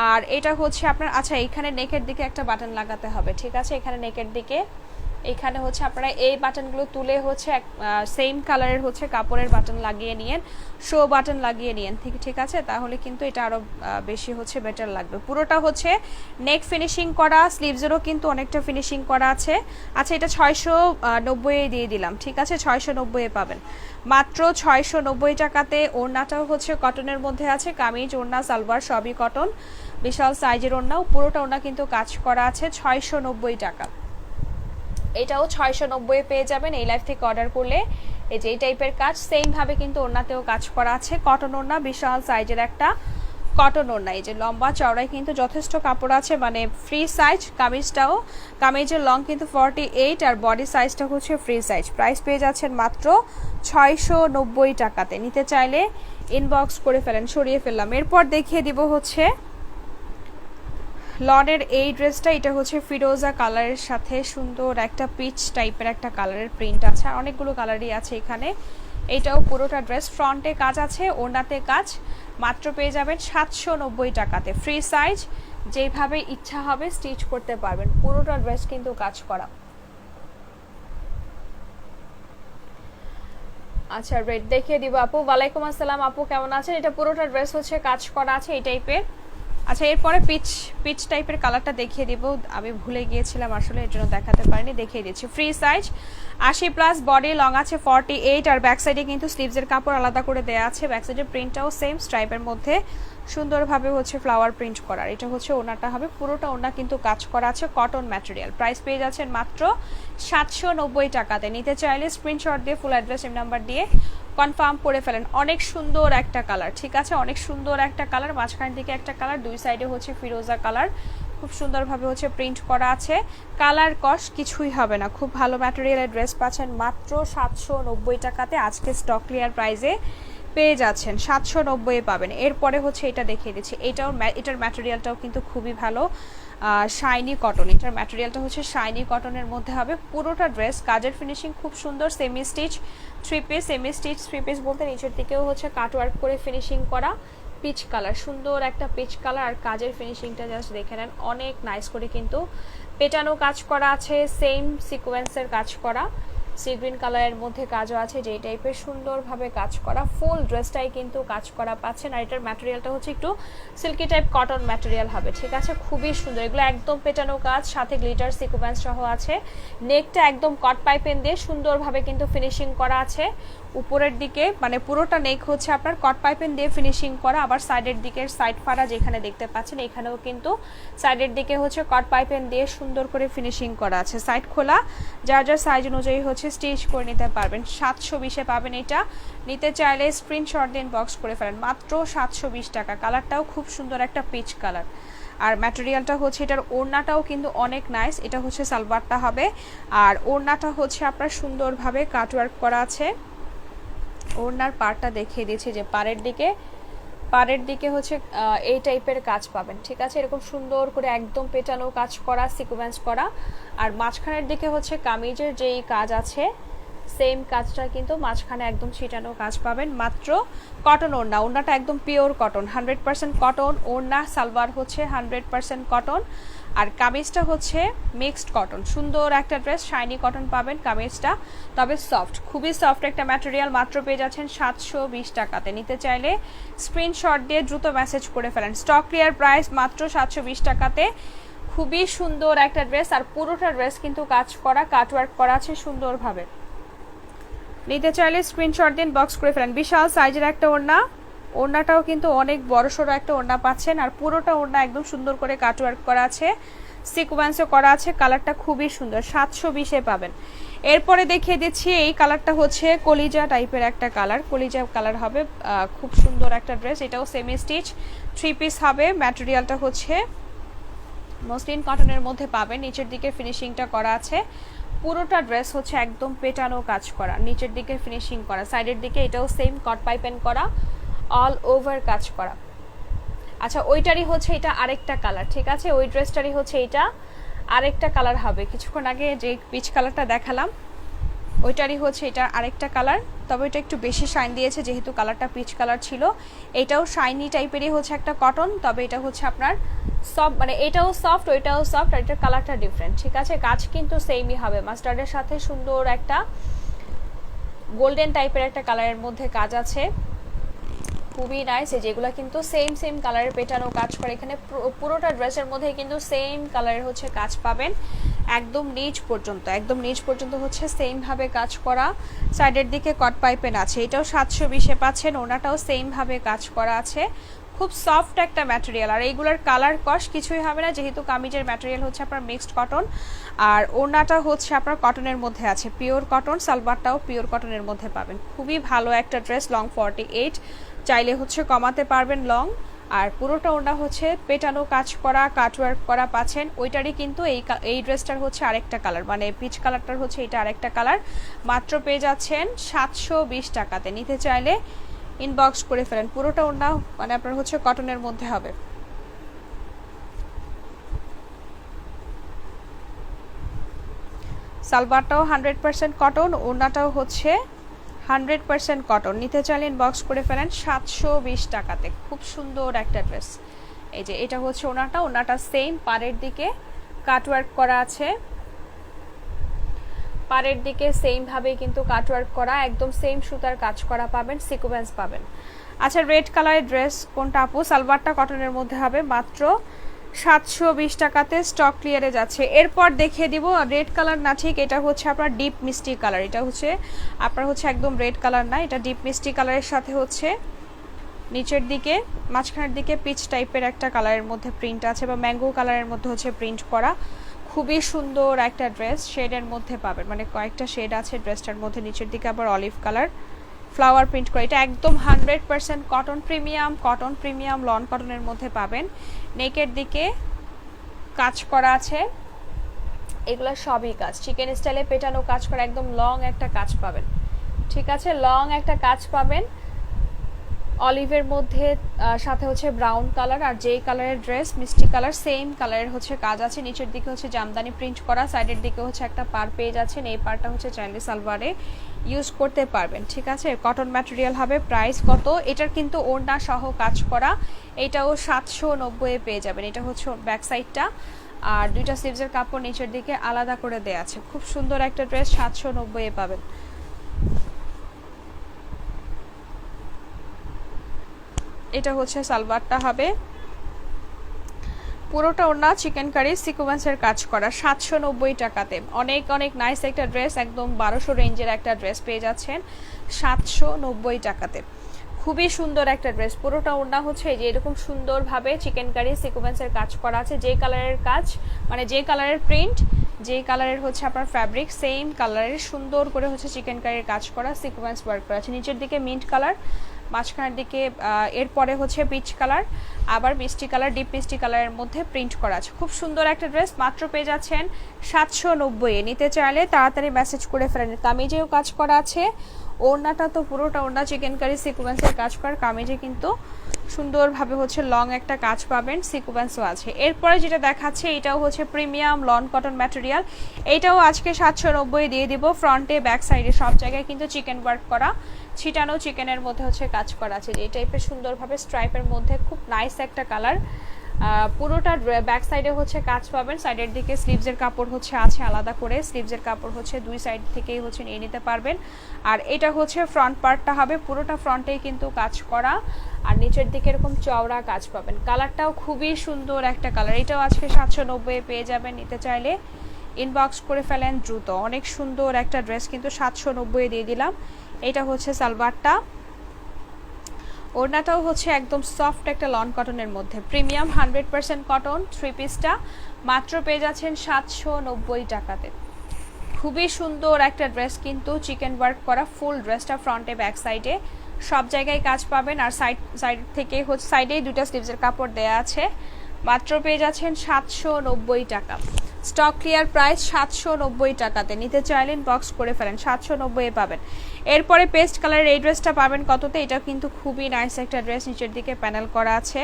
S1: আর এটা হচ্ছে আপনার, আচ্ছা এখানে নেকের দিকে একটা বাটন লাগাতে হবে, ঠিক আছে, এখানে নেকের দিকে এখানে হচ্ছে আপনারা এই বাটনগুলো তুলে হচ্ছে সেম কালারের হচ্ছে কাপড়ের বাটন লাগিয়ে নিয়েন, শো বাটন লাগিয়ে নিয়েন, ঠিক আছে, তাহলে কিন্তু এটা আরও বেশি হচ্ছে বেটার লাগবে। পুরোটা হচ্ছে নেক ফিনিশিং করা, স্লিভসেরও কিন্তু অনেকটা ফিনিশিং করা আছে। আচ্ছা, এটা 690 দিয়ে দিলাম, ঠিক আছে, 690 পাবেন মাত্র 690 টাকাতে। ওড়নাটাও হচ্ছে কটনের মধ্যে আছে, কামিজ ওড়না সালোয়ার সবই কটন, বিশাল সাইজের ওড়নাও, পুরোটা ওড়না কিন্তু কাজ করা আছে, 690 টাকা। এটাও 690 পেয়ে যাবেন এই লাইভ থেকে অর্ডার করলে। এই যে এই টাইপের কাজ সেম ভাবে কিন্তু ওড়নাতেও কাজ করা আছে, কটন ওড়না, বিশাল সাইজের একটা কটন ওড়না। এই যে লম্বা চওড়াই কিন্তু যথেষ্ট কাপড় আছে, মানে ফ্রি সাইজ। কামিজটাও, কামিজের লং কিন্তু 48 আর বডি সাইজটা হচ্ছে ফ্রি সাইজ। প্রাইস পেয়ে যাচ্ছেন মাত্র 690 টাকাতে। নিতে চাইলে ইনবক্স করে ফেলেন। সরিয়ে ফেললাম। এরপর দেখিয়ে দিব হচ্ছে লনের এই ড্রেসটা। এটা হচ্ছে ফিরোজা কালারের সাথে সুন্দর একটা পিচ টাইপের একটা কালারের প্রিন্ট আছে, আর অনেকগুলো কালারই আছে এখানে। এইটাও পুরোটা ড্রেস ফ্রন্টে কাজ আছে, ওড়নাতে কাজ। মাত্র পেয়ে যাবেন 790 টাকাতে, ফ্রি সাইজ, যেইভাবে ইচ্ছা হবে স্টিচ করতে পারবেন। পুরোটা ড্রেস কিন্তু কাজ করা। আচ্ছা, রেড দেখিয়ে দিব আপু। ওয়ালাইকুম আসসালাম আপু, কেমন আছেন? এটা পুরোটা ড্রেস হচ্ছে কাজ করা আছে এই টাইপের। আচ্ছা, এরপরে পিচ টাইপের কালারটা দেখিয়ে দিব, আমি ভুলে গিয়েছিলাম আসলে, এর জন্য দেখাতে পারিনি, দেখিয়ে দিচ্ছি। ফ্রি সাইজ, 80+, বডি লং আছে 48, আর ব্যাক সাইডে কিন্তু স্লিভসের কাপড় আলাদা করে দেওয়া আছে। ব্যাক সাইডের প্রিন্টটাও সেম স্ট্রাইপের মধ্যে সুন্দরভাবে হচ্ছে ফ্লাওয়ার প্রিন্ট করা। এটা হচ্ছে ওড়নাটা হবে, পুরোটা ওড়না কিন্তু কাজ করা আছে, কটন ম্যাটেরিয়াল। প্রাইস পেয়ে যাচ্ছেন মাত্র 790 টাকাতে। নিতে চাইলে স্ক্রিনশট দিয়ে ফুল অ্যাড্রেস এম নাম্বার দিয়ে কনফার্ম করে ফেলেন। অনেক সুন্দর একটা কালার, ঠিক আছে, অনেক সুন্দর একটা কালার। মাঝখান দিকে একটা কালার, দুই সাইডে হচ্ছে ফিরোজা কালার, খুব সুন্দরভাবে হচ্ছে প্রিন্ট করা আছে। কালার কস কিছুই হবে না, খুব ভালো ম্যাটেরিয়ালের ড্রেস পাচ্ছেন মাত্র 790 টাকাতে। আজকে স্টক ক্লিয়ার প্রাইসে পেয়ে যাচ্ছেন, 790 পাবেন। এরপরে হচ্ছে এটা দেখিয়ে দিচ্ছি, এটার ম্যাটেরিয়ালটাও কিন্তু খুবই ভালো, শাইনি কটন। এটার ম্যাটেরিয়ালটা হচ্ছে শাইনি কটনের মধ্যে হবে। পুরোটা ড্রেস কাজের ফিনিশিং খুব সুন্দর, সেমি স্টিচ থ্রি পিস বলতে নিচের দিকেও হচ্ছে কাটওয়ার্ক করে ফিনিশিং করা, পিচ কালার, সুন্দর একটা পিচ কালার। আর কাজের ফিনিশিংটা জাস্ট দেখে নেন, অনেক নাইস করে কিন্তু পেটানো কাজ করা আছে, সেম সিকোয়েন্সের কাজ করা, সি গ্রিন কালারের মধ্যে কাজও আছে, যেই টাইপের সুন্দরভাবে কাজ করা। ফুল ড্রেসটাই কিন্তু কাজ করা পাচ্ছেন। আর এটার ম্যাটেরিয়ালটা হচ্ছে একটু সিল্কি টাইপ কটন ম্যাটেরিয়াল হবে, ঠিক আছে, খুবই সুন্দর। এগুলো একদম পেটানো কাজ, সাথে গ্লিটার সিকোয়েন্স সহ আছে। নেকটা একদম কট পাইপেন দিয়ে সুন্দরভাবে কিন্তু ফিনিশিং করা আছে। উপরের দিকে মানে পুরোটা নেক হচ্ছে আপনার কট পাইপেন দিয়ে ফিনিশিং করা। আবার সাইডের দিকের সাইড ফাড়া যেখানে দেখতে পাচ্ছেন, এখানেও কিন্তু সাইডের দিকে হচ্ছে কট পাইপেন দিয়ে সুন্দর করে ফিনিশিং করা আছে। সাইড খোলা, যার যার সাইজ অনুযায়ী হচ্ছে স্টিচ করে নিতে পারবেন। 720-এ পাবেন এটা। নিতে চাইলে স্ক্রিনশট দিন, বক্স করে ফেলেন। মাত্র 720 টাকা। কালারটাও খুব সুন্দর একটা পিচ কালার। আর ম্যাটেরিয়ালটা হচ্ছে, এটার ওড়নাটাও কিন্তু অনেক নাইস। এটা হচ্ছে সালোয়ারটা হবে, আর ওড়নাটা হচ্ছে আপনার সুন্দরভাবে কাটওয়ার্ক করা আছে। ওড়নার পাড়টা দেখিয়ে দিয়েছি, যে পাড়ের দিকে হচ্ছে এই টাইপের কাজ পাবেন, ঠিক আছে, এরকম সুন্দর করে একদম পেটানো কাজ করা, সিকোয়েন্স করা। আর মাঝখানের দিকে হচ্ছে কামিজের যেই কাজ আছে, সেম কাজটা কিন্তু মাঝখানে একদম ছিটানো কাজ পাবেন। মাত্র কটন ওড়না, ওড়নাটা একদম পিওর কটন, 100% কটন ওড়না। সালোয়ার হচ্ছে 100% কটন, আর কামিজটা হচ্ছে মিক্সড কটন। সুন্দর একটা ড্রেস, শাইনি কটন পাবেন কামিজটা, তবে সফট, খুবই সফট একটা ম্যাটেরিয়াল। মাত্র পেয়ে যাচ্ছেন 720 টাকাতে। নিতে চাইলে স্ক্রিনশট দিয়ে দ্রুত মেসেজ করে ফেলেন। স্টক ক্লিয়ার প্রাইস মাত্র 720 টাকাতে। খুবই সুন্দর একটা ড্রেস, আর পুরোটা ড্রেস কিন্তু কাজ করা, কাটওয়ার্ক করা আছে সুন্দরভাবে। নিতে চাইলে স্ক্রিনশট দিন, বক্স করে ফেলেন। বিশাল সাইজের একটা ওড়না, ওড়নাটাও কিন্তু অনেক বড়সড় একটা ওড়না পাচ্ছেন। আর পুরোটা ওড়না একদম সুন্দর করে কাটওয়ার্ক করা আছে, সিকোয়েন্সও করা আছে। কালারটা খুবই সুন্দর, 720-এ পাবেন। এরপরে দেখিয়ে দিচ্ছি, এই কালারটা হচ্ছে কলিজা টাইপের একটা কালার, কলিজা কালার হবে, খুব সুন্দর একটা ড্রেস। এটাও সেমি স্টিচ থ্রি পিস হবে। ম্যাটেরিয়ালটা হচ্ছে মসলিন কটনের মধ্যে পাবেন। নিচের দিকে ফিনিশিংটা করা আছে। পুরোটা ড্রেস হচ্ছে একদম পেটানো কাজ করা, নিচের দিকে ফিনিশিং করা, সাইডের দিকে এটাও সেম কট পাইপেন করা, অল ওভার কাজ করা। আচ্ছা, ওইটারই হচ্ছে এটা আরেকটা কালার, ঠিক আছে, ওই ড্রেসটারই হচ্ছে এটা আরেকটা কালার হবে। কিছুক্ষণ আগে যে পিচ কালারটা দেখালাম, ওইটারই হচ্ছে এটা আরেকটা কালার, তবে এটা একটু বেশি শাইন দিয়েছে যেহেতু কালারটা পিচ কালার ছিল। এটাও শাইনি টাইপেরই হচ্ছে একটা কটন, তবে এটা হচ্ছে আপনার সফট, মানে এটাও সফট ওইটাও সফট, আর এটার কালারটা ডিফারেন্ট। ঠিক আছে, কাজ কিন্তু সেমই হবে। মাস্টার্ডের সাথে সুন্দর একটা গোল্ডেন টাইপের একটা কালারের মধ্যে কাজ আছে, খুবই নাইস। যেগুলো কিন্তু সেম কালারের পেটানো কাজ করে, এখানে পুরোটা ড্রেসের মধ্যে কিন্তু সেম কালারের হচ্ছে কাজ পাবেন একদম নিচ পর্যন্ত হচ্ছে সেম ভাবে কাজ করা। সাইডের দিকে কট পাইপেন আছে, এটাও 720-এ পাচ্ছেন। ওনাটাও সেম ভাবে কাজ করা আছে, খুব সফট একটা ম্যাটেরিয়াল। আর এইগুলোর কালার কস কিছুই হবে না যেহেতু কামিজের ম্যাটেরিয়াল হচ্ছে আপনার মিক্সড কটন, আর ওড়নাটা হচ্ছে আপনার কটনের মধ্যে আছে, পিওর কটন। সালোয়ারটাও পিওর কটনের মধ্যে পাবেন। খুবই ভালো একটা ড্রেস, লং 48, চাইলে হচ্ছে কমাতে পারবেন লং। আর পুরোটা ওড়না হচ্ছে পেটানো কাজ করা, কাটওয়ার্ক করা পাচ্ছেন। ওইটারই কিন্তু এই ড্রেসটার হচ্ছে আরেকটা কালার, মানে পিচ কালারটার হচ্ছে এটা আরেকটা কালার। মাত্র পেয়ে যাচ্ছেন 720 টাকাতে। নিতে চাইলে ইনবক্স করে ফেলেন। পুরোটা ওড়না মানে আপনার হচ্ছে কটনের মধ্যে হবে। সালোয়ারটাও 100% কটন, ওড়নাটাও হচ্ছে 100% কটন। নিতে চাইলে ইনবক্স করে ফেলেন 720 টাকাতে। খুব সুন্দর একটা ড্রেস। এই যে এটা হচ্ছে ওড়নাটা সেম, পাড়ের দিকে কাটওয়ার্ক করা আছে, পাড়ের দিকে সেম ভাবে কিন্তু কাটওয়ার্ক করা, একদম সেম সুতার কাজ করা পাবেন, সিকোয়েন্স পাবেন। আচ্ছা, রেড কালারের ড্রেস কোনটা আপু? সালোয়ারটা কটনের মধ্যে হবে, মাত্র 720 টাকাতে স্টক ক্লিয়ারে যাচ্ছে। এরপর দেখিয়ে দিব রেড কালার না, ঠিক এটা হচ্ছে আপনার ডিপ মিষ্টি কালার। এটা হচ্ছে আপনার হচ্ছে একদম রেড কালার না, এটা ডিপ মিষ্টি কালারের সাথে হচ্ছে নিচের দিকে মাঝখানের দিকে পিচ টাইপের একটা কালারের মধ্যে প্রিন্ট আছে, বা ম্যাঙ্গো কালারের মধ্যে হচ্ছে প্রিন্ট করা। খুবই সুন্দর একটা ড্রেস, শেডের মধ্যে পাবেন, মানে কয়েকটা শেড আছে ড্রেসটার মধ্যে। নিচের দিকে আবার অলিভ কালার ফ্লাওয়ার প্রিন্ট করে। এটা একদম 100% কটন প্রিমিয়াম লন কটনের মধ্যে পাবেন। নেকের দিকে কাজ করা আছে, এগুলো সবই কাজ চিকেন স্টাইলে পেটানো কাজ করা, একদম লং একটা কাজ পাবেন। ঠিক আছে, লং একটা কাজ পাবেন অলিভের মধ্যে, সাথে হচ্ছে ব্রাউন কালার। আর যেই কালারের ড্রেস মিষ্টি কালার, সেম কালারের হচ্ছে কাজ আছে। নিচের দিকে হচ্ছে জামদানি প্রিন্ট করা, সাইডের দিকে হচ্ছে একটা পার পেয়ে যাচ্ছেন। এই পারটা হচ্ছে চাইলে সালোয়ারে ইউজ করতে পারবেন। ঠিক আছে, কটন ম্যাটেরিয়াল হবে। প্রাইস কত? এটার কিন্তু ওড়না সহ কাজ করা, এটাও 790-এ পেয়ে যাবেন। এটা হচ্ছে ব্যাক সাইডটা, আর দুইটা স্লিভসের কাপড় নিচের দিকে আলাদা করে দেয়া আছে। খুব সুন্দর একটা ড্রেস, 790-এ পাবেন। এটা হচ্ছে সালোয়ারটা হবে, পুরোটা ওড়না চিকেন কারি সিকোয়েন্সের কাজ করা, 790 টাকাতে। অনেক অনেক নাইস একটা ড্রেস, একদম 1200 রেঞ্জের একটা ড্রেস পেয়ে যাচ্ছেন 790 টাকাতে। খুবই সুন্দর একটা ড্রেস, পুরোটা ওড়না হচ্ছে এই যে এরকম সুন্দরভাবে চিকেন কারি সিকোয়েন্সের কাজ করা আছে। যে কালারের কাজ, মানে যে কালারের প্রিন্ট, যে কালারের হচ্ছে আপনার ফ্যাব্রিক, সেম কালারের সুন্দর করে হচ্ছে চিকেন কারির কাজ করা, সিকোয়েন্স ওয়ার্ক করা আছে। নিচের দিকে মিন্ট কালার, মাঝখানের দিকে এরপরে হচ্ছে পিচ কালার, আবার মিষ্টি কালার, ডিপ মিষ্টি কালারের মধ্যে প্রিন্ট করা আছে। খুব সুন্দর একটা ড্রেস, মাত্র পেয়ে যাচ্ছেন 790-এ। নিতে চাইলে তাড়াতাড়ি মেসেজ করে ফেলেন। কামিজেও কাজ করা আছে, ওড়নাটা তো পুরোটা ওড়না চিকেন কারি সিকোয়েন্সের কাজ করার, কামিজে কিন্তু সুন্দরভাবে হচ্ছে লং একটা কাজ পাবেন, সিকোয়েন্সও আছে। এরপরে যেটা দেখাচ্ছে এটাও হচ্ছে প্রিমিয়াম লন কটন ম্যাটেরিয়াল, এইটাও আজকে 790 দিয়ে দিব। ফ্রন্টে ব্যাক সাইডে সব জায়গায় কিন্তু চিকেন ওয়ার্ক করা, ছিটানো চিকেনের মধ্যে হচ্ছে কাজ করা আছে। এই টাইপের সুন্দরভাবে স্ট্রাইপের মধ্যে খুব নাইস একটা কালার। পুরোটা ব্যাক সাইডে হচ্ছে কাজ পাবেন। সাইডের দিকে স্লিভসের কাপড় হচ্ছে আছে আলাদা করে, স্লিভসের কাপড় হচ্ছে দুই সাইড থেকেই হচ্ছে নিয়ে নিতে পারবেন। আর এটা হচ্ছে ফ্রন্ট পার্টটা হবে, পুরোটা ফ্রন্টেই কিন্তু কাজ করা, আর নিচের দিকে এরকম চওড়া কাজ পাবেন। কালারটাও খুবই সুন্দর একটা কালার, এটাও আজকে 790-এ পেয়ে যাবেন। নিতে চাইলে ইনবক্স করে ফেলেন দ্রুত। অনেক সুন্দর একটা ড্রেস কিন্তু 790-এ দিয়ে দিলাম। এটা হচ্ছে সালোয়ারটা, ওড়নাটাও হচ্ছে একদম সফট একটা লন কটনের মধ্যে, প্রিমিয়াম 100% কটন। থ্রি পিসটা মাত্র পেয়ে যাচ্ছেন 790 টাকাতে। খুবই সুন্দর একটা ড্রেস কিন্তু, চিকেন ওয়ার্ক করা ফুল ড্রেসটা, ফ্রন্টে ব্যাক সাইডে সব জায়গায় কাজ পাবেন। আর সাইড থেকে হচ্ছে সাইডেই দুটো স্লিভসের কাপড় দেয়া আছে। মাত্র পেয়ে যাচ্ছেন 790 টাকা। স্টক ক্লিয়ার প্রাইস 790 টাকাতে। নিতে চাইলে ইনবক্স করে ফেলেন, 790-এ পাবেন। এরপরে পেস্ট কালারের এই ড্রেসটা পাবেন কততে? এটা কিন্তু খুবই নাইস একটা ড্রেস, নিচের দিকে প্যানেল করা আছে,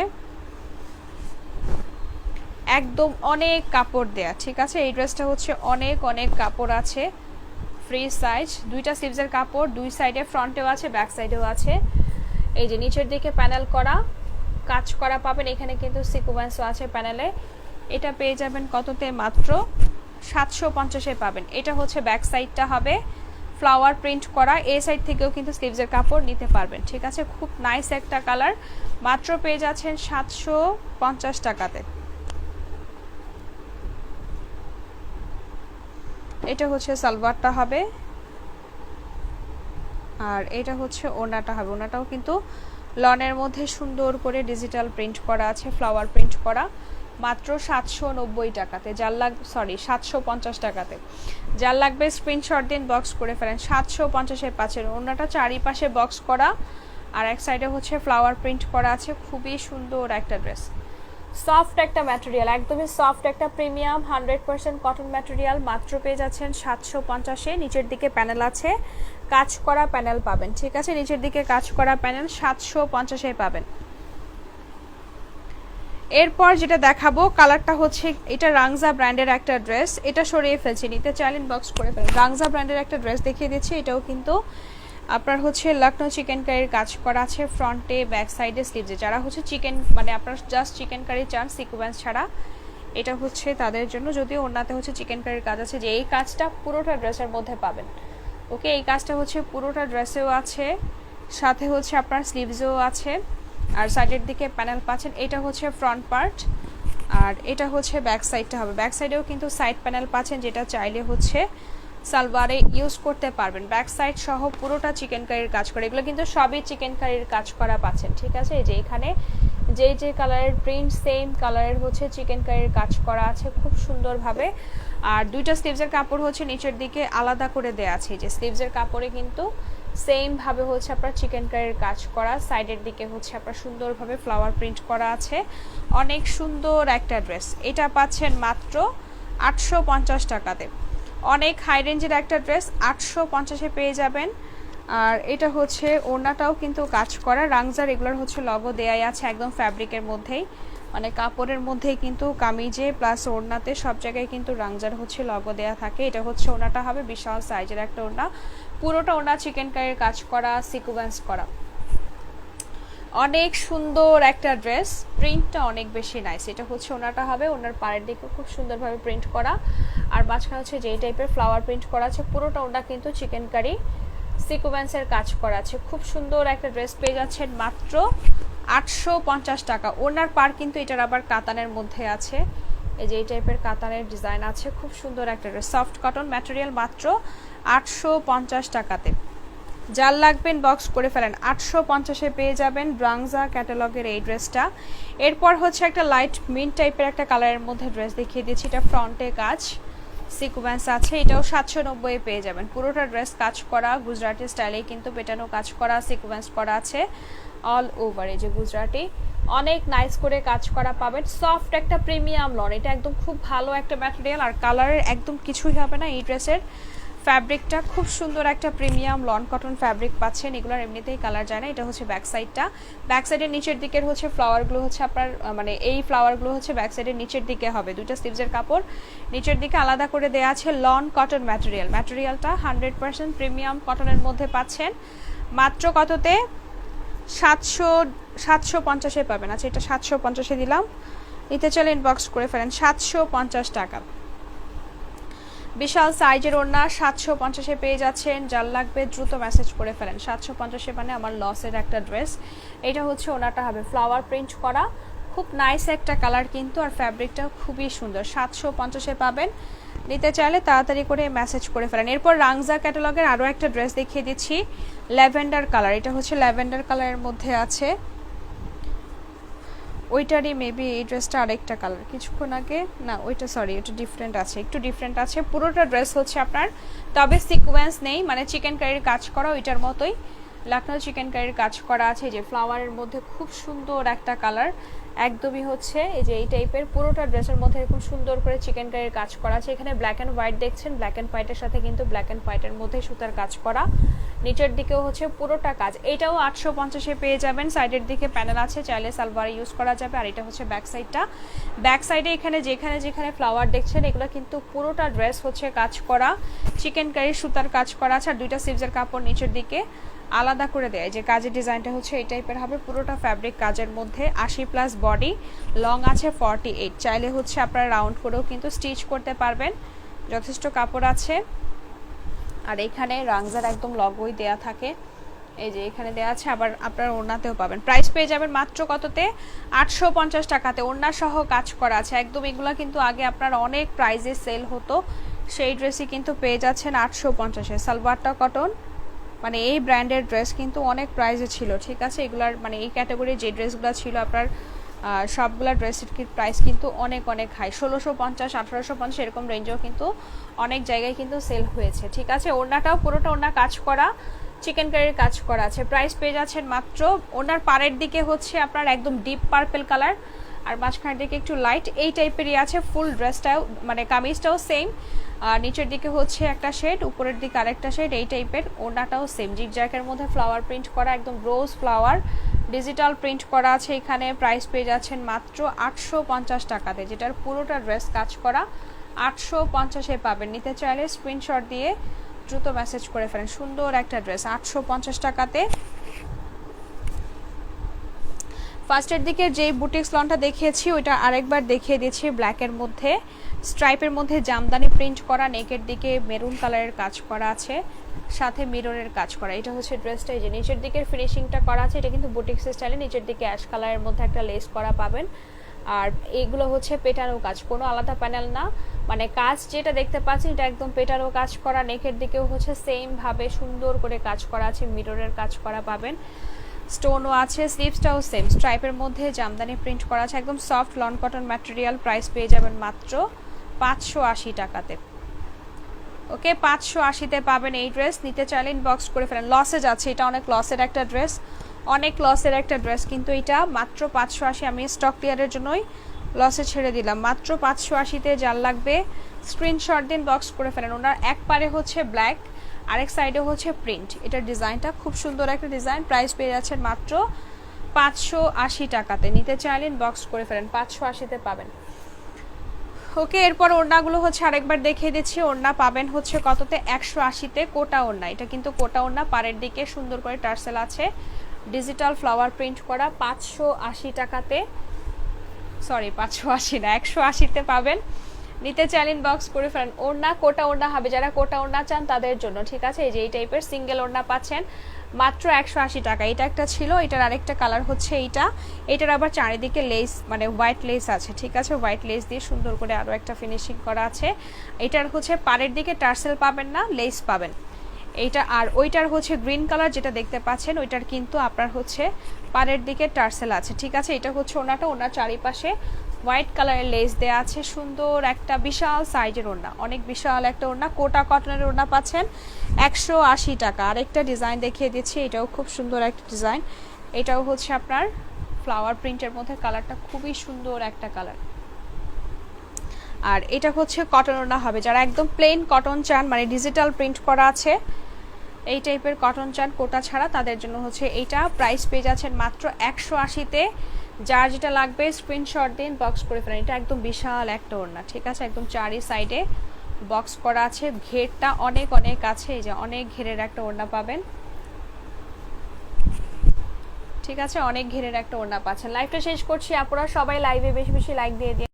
S1: একদম অনেক কাপড় দেয়া। ঠিক আছে, এই ড্রেসটা হচ্ছে অনেক অনেক কাপড় আছে, ফ্রি সাইজ, দুইটা স্লিভসের কাপড়, দুই সাইডে ফ্রন্টেও আছে ব্যাক সাইডেও আছে। এই যে নিচের দিকে প্যানেল করা কাজ করা পাবেন, এখানে কিন্তু সিকোয়েন্সও আছে প্যানেলে। এটা পেয়ে যাবেন কততে? মাত্র 750-এ পাবেন। এটা হচ্ছে ব্যাক সাইডটা হবে ফ্লাওয়ার প্রিন্ট করা, এই সাইড থেকেও কিন্তু স্লিভসের কাপড় নিতে পারবেন, ঠিক আছে। খুব নাইস একটা কালার, মাত্র পেয়ে যাচ্ছেন 750 টাকাতে। এটা হচ্ছে সালোয়ারটা হবে, আর এটা হচ্ছে ওড়নাটা হবে। ওড়নাটাও কিন্তু লনের মধ্যে সুন্দর করে ডিজিটাল প্রিন্ট করা আছে, ফ্লাওয়ার প্রিন্ট করা, মাত্র 790 টাকাতে। যার লাগবে 750 টাকাতে। যার লাগবে স্ক্রিনশট দিন, বক্স করে ফেলেন। 750-এ পাচ্ছেন। ওড়নাটা চারিপাশে বক্স করা আর এক সাইডে হচ্ছে ফ্লাওয়ার প্রিন্ট করা আছে। খুবই সুন্দর একটা ড্রেস, সফট একটা ম্যাটেরিয়াল, একদমই সফট একটা প্রিমিয়াম 100% কটন ম্যাটেরিয়াল। মাত্র পেয়ে যাচ্ছেন 750-এ। নিচের দিকে প্যানেল আছে, কাজ করা প্যানেল পাবেন, ঠিক আছে। নিচের দিকে কাজ করা প্যানেল 750-এ পাবেন। এরপর যেটা দেখাবো কালারটা হচ্ছে, এটা রাংজা ব্র্যান্ডের একটা ড্রেস, এটা সরিয়ে ফেলছি, নিতে চাইলেন বক্স করে ফেলেন। রাংজা ব্র্যান্ডের একটা ড্রেস দেখিয়ে দিচ্ছি। এটাও কিন্তু আপনার হচ্ছে লখনৌ চিকেন কারির কাজ করা আছে ফ্রন্টে, ব্যাক সাইডে, স্লিভসে। যারা হচ্ছে চিকেন মানে আপনার জাস্ট চিকেন কারি চান সিকোয়েন্স ছাড়া, এটা হচ্ছে তাদের জন্য। যদিও ওড়নাতে হচ্ছে চিকেন কারির কাজ আছে, যে এই কাজটা পুরোটা ড্রেসের মধ্যে পাবেন। ওকে, এই কাজটা হচ্ছে পুরোটা ড্রেসেও আছে, সাথে হচ্ছে আপনার স্লিভসেও আছে, আর সাইডের দিকে প্যানেল পাচ্ছেন। এটা হচ্ছে ফ্রন্ট পার্ট, আর এটা হচ্ছে ব্যাক সাইডটা হবে। ব্যাক সাইডেও কিন্তু সাইড প্যানেল পাচ্ছেন, যেটা চাইলে হচ্ছে সালোয়ারে ইউজ করতে পারবেন। ব্যাক সাইড সহ পুরোটা চিকেন কারির কাজ করে, এগুলো কিন্তু সবই চিকেন কারির কাজ করা পাচ্ছেন, ঠিক আছে। এই যে এখানে যে কালারের প্রিন্ট সেম কালারের হচ্ছে চিকেন কারির কাজ করা আছে খুব সুন্দরভাবে। আর দুইটা স্লিভসের কাপড় হচ্ছে নিচের দিকে আলাদা করে দেওয়া আছে, যে স্লিভসের কাপড়ে কিন্তু সেম ভাবে হচ্ছে আপনার চিকেন কারির কাজ করা, সাইডের দিকে হচ্ছে আপনার সুন্দরভাবে ফ্লাওয়ার প্রিন্ট করা আছে। অনেক সুন্দর একটা ড্রেস, এটা পাচ্ছেন মাত্র 850 টাকাতে। অনেক হাই রেঞ্জের একটা ড্রেস 850-এ পেয়ে যাবেন। আর এটা হচ্ছে ওড়নাটাও কিন্তু কাজ করা, রাংজা রেগুলার হচ্ছে লগো দেয়াই আছে একদম ফ্যাব্রিকের মধ্যেই, মানে কাপড়ের মধ্যেই কিন্তু কামিজে প্লাস ওড়নাতে সব জায়গায় কিন্তু রাংজার হচ্ছে লগো দেয়া থাকে। এটা হচ্ছে ওড়নাটা হবে বিশাল সাইজের একটা ওড়না, পুরোটা ওড়না চিকেন কারির কাজ করা, সিকোয়েন্স করা। অনেক সুন্দর একটা ড্রেস, প্রিন্টটা অনেক বেশি নাইস। এটা হচ্ছে ওড়নাটা হবে, ওড়নার পাড়ের দিকে খুব সুন্দরভাবে প্রিন্ট করা, আর মাঝখানে হচ্ছে যেই টাইপের ফ্লাওয়ার প্রিন্ট করা আছে। পুরোটা ওড়না কিন্তু চিকেন কারি সিকোয়েন্সের কাজ করা আছে। খুব সুন্দর একটা ড্রেস পেয়ে যাচ্ছেন মাত্র 850 টাকা। ওড়নার পার কিন্তু এটার আবার কাতানের মধ্যে আছে, এই যে এই টাইপের কাতানের ডিজাইন আছে। খুব সুন্দর একটা ড্রেস, সফট কটন ম্যাটেরিয়াল, মাত্র 850 টাকাতে। যার লাগবেন বক্স করে ফেলেন। 850-এ পেয়ে যাবেন রাংজা ক্যাটালগের এই ড্রেসটা। এরপর হচ্ছে একটা লাইট মিন্ট টাইপের একটা কালারের মধ্যে ড্রেস দেখিয়ে দিচ্ছি। এটা ফ্রন্টে কাজ সিকোয়েন্স আছে, এটাও 790-এ পেয়ে যাবেন। পুরোটা ড্রেস কাজ করা গুজরাটি স্টাইলে কিন্তু পেটানো কাজ করা, সিকোয়েন্স করা আছে অল ওভার। এই যে গুজরাটি অনেক নাইস করে কাজ করা পাবেন। সফট একটা প্রিমিয়াম লন, এটা একদম খুব ভালো একটা ম্যাটেরিয়াল, আর কালারের একদম কিছুই হবে না। এই ড্রেসের ফ্যাব্রিকটা খুব সুন্দর একটা প্রিমিয়াম লন কটন ফ্যাব্রিক পাচ্ছেন, এগুলোর এমনিতেই কালার যায় না। এটা হচ্ছে ব্যাক সাইডটা, ব্যাক সাইডের নিচের দিকের হচ্ছে ফ্লাওয়ারগুলো হচ্ছে আপনার মানে এই ফ্লাওয়ারগুলো হচ্ছে ব্যাক সাইডের নিচের দিকে হবে। দুইটা স্লিভসের কাপড় নিচের দিকে আলাদা করে দেওয়া আছে। লন কটন ম্যাটেরিয়াল, ম্যাটেরিয়ালটা 100% প্রিমিয়াম কটনের মধ্যে পাচ্ছেন। মাত্র কততে? 750-এ পাবেন। আচ্ছা, এটা 750-এ দিলাম, নিতে চলে ইনবক্স করে ফেলেন। 750 টাকা, বিশাল সাইজের ওড়না 750-এ পেয়ে যাচ্ছেন। যার লাগবে দ্রুত মেসেজ করে ফেলেন। 750-এ মানে আমার লসের একটা ড্রেস। এটা হচ্ছে ওড়নাটা হবে ফ্লাওয়ার প্রিন্ট করা, খুব নাইস একটা কালার কিন্তু, আর ফ্যাব্রিকটা খুবই সুন্দর। 750-এ পাবেন, নিতে চাইলে তাড়াতাড়ি করে মেসেজ করে ফেলেন। এরপর রাংজা ক্যাটালগের আরও একটা ড্রেস দেখিয়ে দিচ্ছি, ল্যাভেন্ডার কালার। এটা হচ্ছে ল্যাভেন্ডার কালারের মধ্যে আছে, ওইটারই মেবি এই ড্রেসটা আরেকটা কালার, কিছুক্ষণ আগে না ওইটা সরি ওটা ডিফারেন্ট আছে, একটু ডিফারেন্ট আছে। পুরোটা ড্রেস হচ্ছে আপনার, তবে সিকোয়েন্স নেই, মানে চিকেন কারির কাজ করা ওইটার মতোই লখনৌ চিকেন কারির কাজ করা আছে। যে ফ্লাওয়ারের মধ্যে খুব সুন্দর একটা কালার, একদমই হচ্ছে এই যে এই টাইপের পুরোটা ড্রেসের মধ্যে খুব সুন্দর করে চিকেন কারির কাজ করা আছে। এখানে ব্ল্যাক অ্যান্ড হোয়াইট দেখছেন, ব্ল্যাক অ্যান্ড হোয়াইটের সাথে কিন্তু ব্ল্যাক অ্যান্ড হোয়াইটের মধ্যে সুতার কাজ করা। নিচের দিকেও হচ্ছে পুরোটা কাজ, এটাও 850-এ পেয়ে যাবেন। সাইডের দিকে প্যানেল আছে, চাইলে সালোয়ার ইউজ করা যাবে। আর এটা হচ্ছে ব্যাক সাইডটা, ব্যাক সাইডে এখানে যেখানে যেখানে ফ্লাওয়ার দেখছেন এগুলো কিন্তু পুরোটা ড্রেস হচ্ছে কাজ করা, চিকেন কারি সুতার কাজ করা আছে। আর দুইটা সিপসের কাপড় নিচের দিকে আলাদা করে দেয়, যে কাজের ডিজাইনটা হচ্ছে এই টাইপের হবে, পুরোটা ফ্যাব্রিক কাজের মধ্যে। 80+ বডি, লং আছে 48, চাইলে হচ্ছে আপনারা রাউন্ড করেও কিন্তু স্টিচ করতে পারবেন, যথেষ্ট কাপড় আছে। আর এখানে রাংজার একদম লগোই দেয়া থাকে, এই যে এখানে দেয়া আছে, আবার আপনারা ওড়নাতেও পাবেন। প্রাইস পেয়ে যাবেন মাত্র কততে? 850 টাকাতে, ওড়না সহ কাজ করা আছে একদম। এগুলো কিন্তু আগে আপনার অনেক প্রাইসে সেল হতো, সেই ড্রেসই কিন্তু পেয়ে যাচ্ছেন 850-এ। সালোয়ারটা কটন, মানে এই ব্র্যান্ডের ড্রেস কিন্তু অনেক প্রাইসে ছিল, ঠিক আছে। এগুলার মানে এই ক্যাটাগরির যে ড্রেসগুলো ছিল আপনার সবগুলা ড্রেসের প্রাইস কিন্তু অনেক অনেক হাই, 1650, 1850 এরকম রেঞ্জেও কিন্তু অনেক জায়গায় কিন্তু সেল হয়েছে, ঠিক আছে। ওড়নাটাও পুরোটা ওড়না কাজ করা, চিকেন কারির কাজ করা আছে। প্রাইস পেয়ে যাচ্ছেন মাত্র, ওনার পাড়ের দিকে হচ্ছে আপনার একদম ডিপ পার্পল কালার, আর মাঝখানের দিকে একটু লাইট এই টাইপেরই আছে। ফুল ড্রেসটাও মানে কামিজটাও সেম, আর নিচের দিকে হচ্ছে একটা শেড, উপরের দিকে আরেকটা শেড এই টাইপের। ওড়নাটাও সেম, জিগজ্যাগের মধ্যে ফ্লাওয়ার প্রিন্ট করা, একদম রোজ ফ্লাওয়ার ডিজিটাল প্রিন্ট করা আছে এখানে। প্রাইস পেয়ে যাচ্ছেন মাত্র 850 টাকাতে, যেটার পুরোটা ড্রেস কাজ করা 850-এ পাবেন। নিতে চাইলে স্ক্রিনশট দিয়ে দ্রুত মেসেজ করে ফেলেন। সুন্দর একটা ড্রেস 850 টাকাতে। ফার্স্টের দিকে যেই বুটিক্স লনটা দেখিয়েছি ওইটা আরেকবার দেখিয়ে দিচ্ছি, ব্ল্যাকের মধ্যে স্ট্রাইপের মধ্যে জামদানি প্রিন্ট করা, নেকের দিকে মেরুন কালারের কাজ করা আছে, সাথে মিররের কাজ করা। এটা হচ্ছে ড্রেসটা, এই যে নিচের দিকের ফিনিশিংটা করা আছে, এটা কিন্তু বুটিক্স স্টাইলে। নিচের দিকে অ্যাশ কালারের মধ্যে একটা লেস করা পাবেন, আর এইগুলো হচ্ছে পেটানো কাজ, কোনো আলাদা প্যানেল না, মানে কাজ যেটা দেখতে পাচ্ছেন এটা একদম পেটানো কাজ করা। নেকের দিকেও হচ্ছে সেম ভাবে সুন্দর করে কাজ করা আছে, মিররের কাজ করা পাবেন, স্টোনও আছে, স্লিভসটাও সেম স্ট্রাইপের মধ্যে জামদানি প্রিন্ট করা আছে, একদম soft loan cotton material. Price পেয়ে যাবেন মাত্র 580 টাকাতে। ওকে, 580-তে পাবেন এই ড্রেস। নিতে চাইলে ইনবক্স করে ফেলেন। লসে যাচ্ছে, এটা অনেক লসের একটা ড্রেস, অনেক লসের একটা ড্রেস, কিন্তু এটা মাত্র 580। আমি স্টক ক্লিয়ারের জন্যই লসে ছেড়ে দিলাম। মাত্র 580-তে যার লাগবে স্ক্রিনশট দিন, বক্স করে ফেলেন। ওনার এক পারে হচ্ছে ব্ল্যাক, আরেক সাইডে হচ্ছে প্রিন্ট। এটার ডিজাইনটা খুব সুন্দর একটা ডিজাইন। প্রাইস পেয়ে যাচ্ছেন মাত্র 580 টাকাতে। নিতে চাইলেন বক্স করে ফেলেন, 580-তে পাবেন। ওকে, এরপর ওড়নাগুলো হচ্ছে আরেকবার দেখিয়ে দিচ্ছি। ওড়না পাবেন হচ্ছে কততে? 180-তে। কোটা ওড়না, এটা কিন্তু কোটা ওড়না, পাড়ের দিকে সুন্দর করে টার্সেল আছে, ডিজিটাল ফ্লাওয়ার প্রিন্ট করা। 580 টাকাতে, সরি 580 না, 180-তে পাবেন। নিতে চাইলেন বক্স করে ফেলেন। ওড়না কোটা ওড়না হবে, যারা কোটা ওড়না চান তাদের জন্য, ঠিক আছে। এই যে এই টাইপের সিঙ্গেল ওড়না পাচ্ছেন মাত্র 180 টাকা। এটা একটা ছিল, এটার আরেকটা কালার হচ্ছে এইটা। এটার আবার চারিদিকে লেস মানে হোয়াইট লেস আছে, ঠিক আছে। হোয়াইট লেস দিয়ে সুন্দর করে আরও একটা ফিনিশিং করা আছে। এটার হচ্ছে পাড়ের দিকে টার্সেল পাবেন না, লেস পাবেন এইটা। আর ওইটার হচ্ছে গ্রিন কালার যেটা দেখতে পাচ্ছেন, ওইটার কিন্তু আপনার হচ্ছে পাড়ের দিকে টার্সেল আছে, ঠিক আছে। এটা হচ্ছে ওনাটা, ওনার চারিপাশে হোয়াইট কালারের লেস দেওয়া আছে, সুন্দর একটা বিশাল সাইজের ওড়না, অনেক বিশাল একটা ওড়না। কোটা কটনের ওড়না পাচ্ছেন 180 টাকা। আরেকটা ডিজাইন দেখিয়ে দিচ্ছি, এটাও খুব সুন্দর একটা ডিজাইন। এটাও হচ্ছে আপনার ফ্লাওয়ার প্রিন্টের মধ্যে, কালারটা খুবই সুন্দর একটা কালার। আর এটা হচ্ছে কটন ওড়না হবে, যারা একদম প্লেন কটন চান, মানে ডিজিটাল প্রিন্ট করা আছে এই টাইপের কটন চান কোটা ছাড়া, তাদের জন্য হচ্ছে এইটা। প্রাইস পেয়ে যাচ্ছেন মাত্র 180-তে। যার যেটা লাগবে স্ক্রিনশট দিন, বক্স করে ফেলেন। এটা একদম বিশাল একটা ওড়না, ঠিক আছে, একদম চারি সাইডে বক্স করা আছে, ঘেরটা অনেক অনেক আছে, এই যে অনেক ঘেরের একটা ওড়না পাবেন, ঠিক আছে, অনেক ঘেরের একটা ওড়না পাচ্ছেন। লাইভটা শেষ করছি, আপনারা সবাই লাইভে বেশি বেশি লাইক দিয়ে দিন।